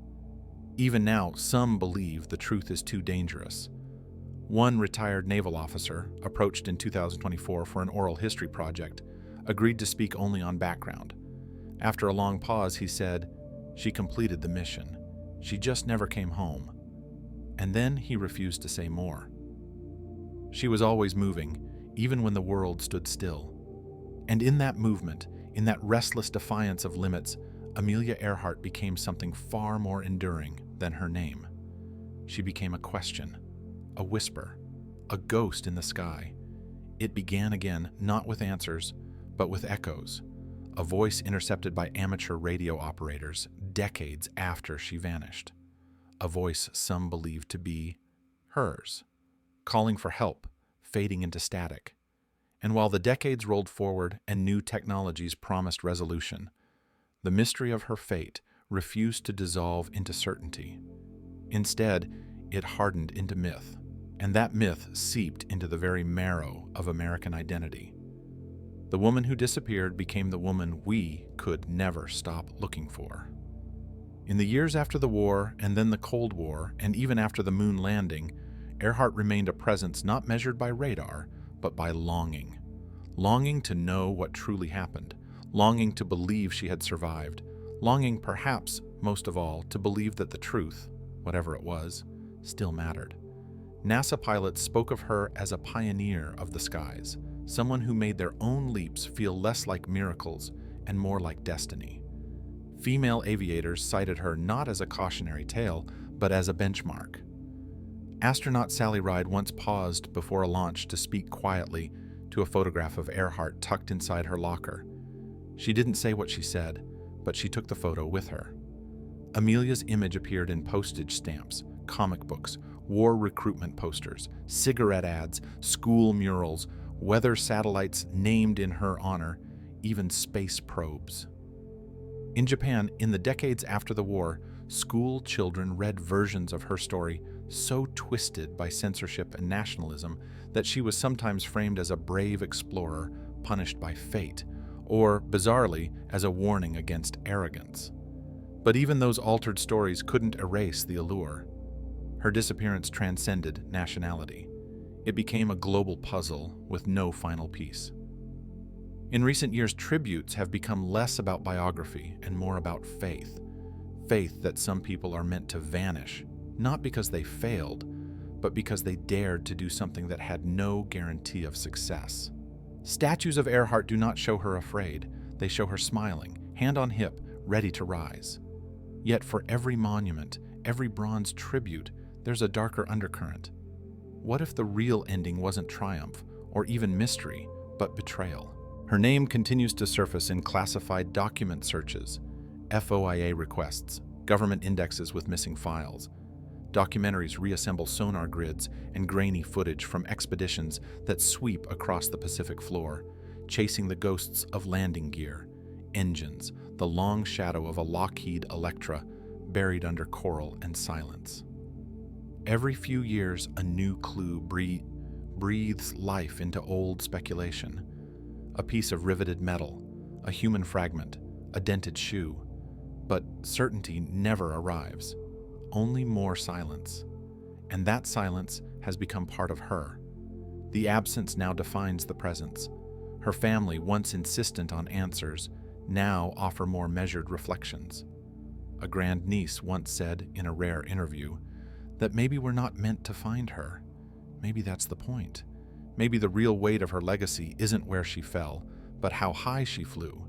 Even now, some believe the truth is too dangerous. One retired naval officer, approached in 2024 for an oral history project, agreed to speak only on background. After a long pause, he said, "She completed the mission. She just never came home." And then he refused to say more. She was always moving, even when the world stood still. And in that movement, in that restless defiance of limits, Amelia Earhart became something far more enduring than her name. She became a question, a whisper, a ghost in the sky. It began again, not with answers, but with echoes, a voice intercepted by amateur radio operators decades after she vanished, a voice some believed to be hers, calling for help, fading into static. And while the decades rolled forward and new technologies promised resolution, the mystery of her fate refused to dissolve into certainty. Instead, it hardened into myth, and that myth seeped into the very marrow of American identity. The woman who disappeared became the woman we could never stop looking for. In the years after the war, and then the Cold War, and even after the moon landing, Earhart remained a presence not measured by radar, but by longing. Longing to know what truly happened, longing to believe she had survived, longing perhaps, most of all, to believe that the truth, whatever it was, still mattered. NASA pilots spoke of her as a pioneer of the skies, someone who made their own leaps feel less like miracles and more like destiny. Female aviators cited her not as a cautionary tale, but as a benchmark. Astronaut Sally Ride once paused before a launch to speak quietly to a photograph of Earhart tucked inside her locker. She didn't say what she said, but she took the photo with her. Amelia's image appeared in postage stamps, comic books, war recruitment posters, cigarette ads, school murals, weather satellites named in her honor, even space probes. In Japan, in the decades after the war, school children read versions of her story so twisted by censorship and nationalism that she was sometimes framed as a brave explorer punished by fate, or, bizarrely, as a warning against arrogance. But even those altered stories couldn't erase the allure. Her disappearance transcended nationality. It became a global puzzle with no final piece. In recent years, tributes have become less about biography and more about faith. Faith that some people are meant to vanish, not because they failed, but because they dared to do something that had no guarantee of success. Statues of Earhart do not show her afraid. They show her smiling, hand on hip, ready to rise. Yet for every monument, every bronze tribute, there's a darker undercurrent. What if the real ending wasn't triumph, or even mystery, but betrayal? Her name continues to surface in classified document searches, FOIA requests, government indexes with missing files. Documentaries reassemble sonar grids and grainy footage from expeditions that sweep across the Pacific floor, chasing the ghosts of landing gear, engines, the long shadow of a Lockheed Electra buried under coral and silence. Every few years, a new clue breathes life into old speculation. A piece of riveted metal, a human fragment, a dented shoe. But certainty never arrives. Only more silence. And that silence has become part of her. The absence now defines the presence. Her family, once insistent on answers, now offer more measured reflections. A grandniece once said in a rare interview that maybe we're not meant to find her. Maybe that's the point. Maybe the real weight of her legacy isn't where she fell, but how high she flew.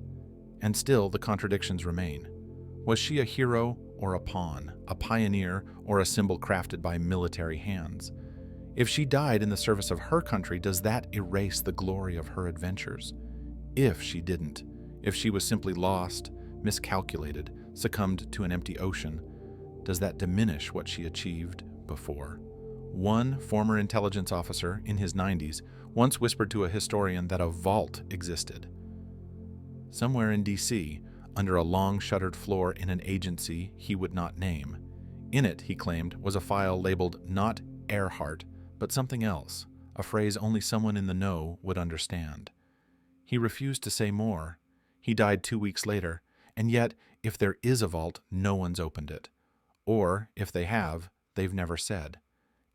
And still, the contradictions remain. Was she a hero or a pawn, a pioneer or a symbol crafted by military hands? If she died in the service of her country, does that erase the glory of her adventures? If she didn't, if she was simply lost, miscalculated, succumbed to an empty ocean, does that diminish what she achieved before? One former intelligence officer in his 90s once whispered to a historian that a vault existed. Somewhere in D.C., under a long shuttered floor in an agency he would not name. In it, he claimed, was a file labeled not Earhart, but something else, a phrase only someone in the know would understand. He refused to say more. He died 2 weeks later, and yet, if there is a vault, no one's opened it. Or, if they have, they've never said.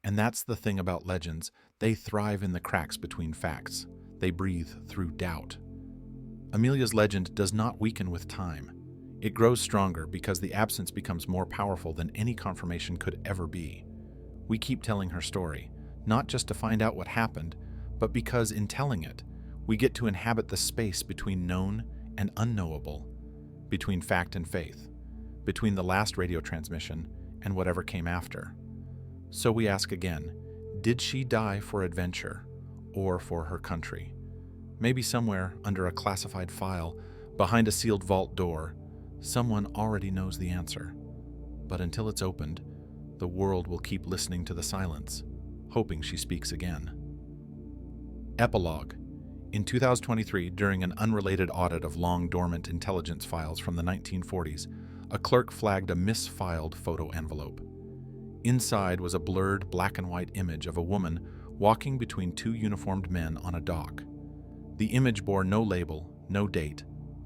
And that's the thing about legends. They thrive in the cracks between facts. They breathe through doubt. Amelia's legend does not weaken with time. It grows stronger because the absence becomes more powerful than any confirmation could ever be. We keep telling her story, not just to find out what happened, but because in telling it, we get to inhabit the space between known and unknowable, between fact and faith, between the last radio transmission and whatever came after. So we ask again, did she die for adventure or for her country? Maybe somewhere under a classified file, behind a sealed vault door, someone already knows the answer. But until it's opened, the world will keep listening to the silence, hoping she speaks again. Epilogue. In 2023, during an unrelated audit of long-dormant intelligence files from the 1940s, a clerk flagged a misfiled photo envelope. Inside was a blurred black and white image of a woman walking between two uniformed men on a dock. The image bore no label, no date,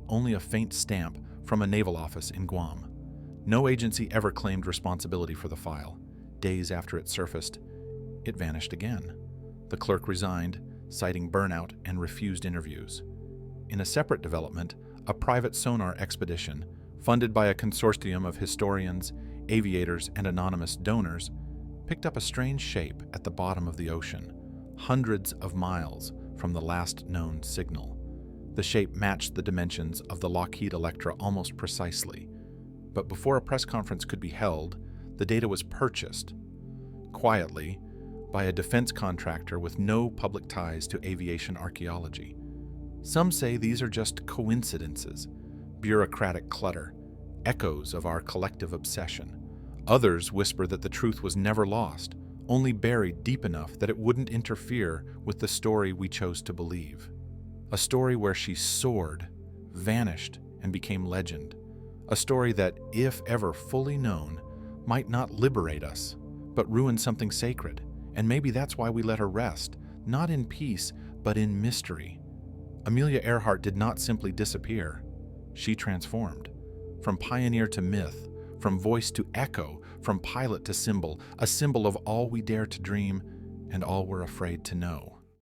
only a faint stamp from a naval office in Guam. No agency ever claimed responsibility for the file. Days after it surfaced, it vanished again. The clerk resigned, citing burnout and refused interviews. In a separate development, a private sonar expedition, funded by a consortium of historians, aviators, and anonymous donors, picked up a strange shape at the bottom of the ocean, hundreds of miles from the last known signal. The shape matched the dimensions of the Lockheed Electra almost precisely, but before a press conference could be held, the data was purchased, quietly, by a defense contractor with no public ties to aviation archaeology. Some say these are just coincidences, bureaucratic clutter, echoes of our collective obsession. Others whisper that the truth was never lost, only buried deep enough that it wouldn't interfere with the story we chose to believe. A story where she soared, vanished, and became legend. A story that, if ever fully known, might not liberate us, but ruin something sacred. And maybe that's why we let her rest, not in peace, but in mystery. Amelia Earhart did not simply disappear. She transformed. From pioneer to myth, from voice to echo, from pilot to symbol, a symbol of all we dare to dream and all we're afraid to know.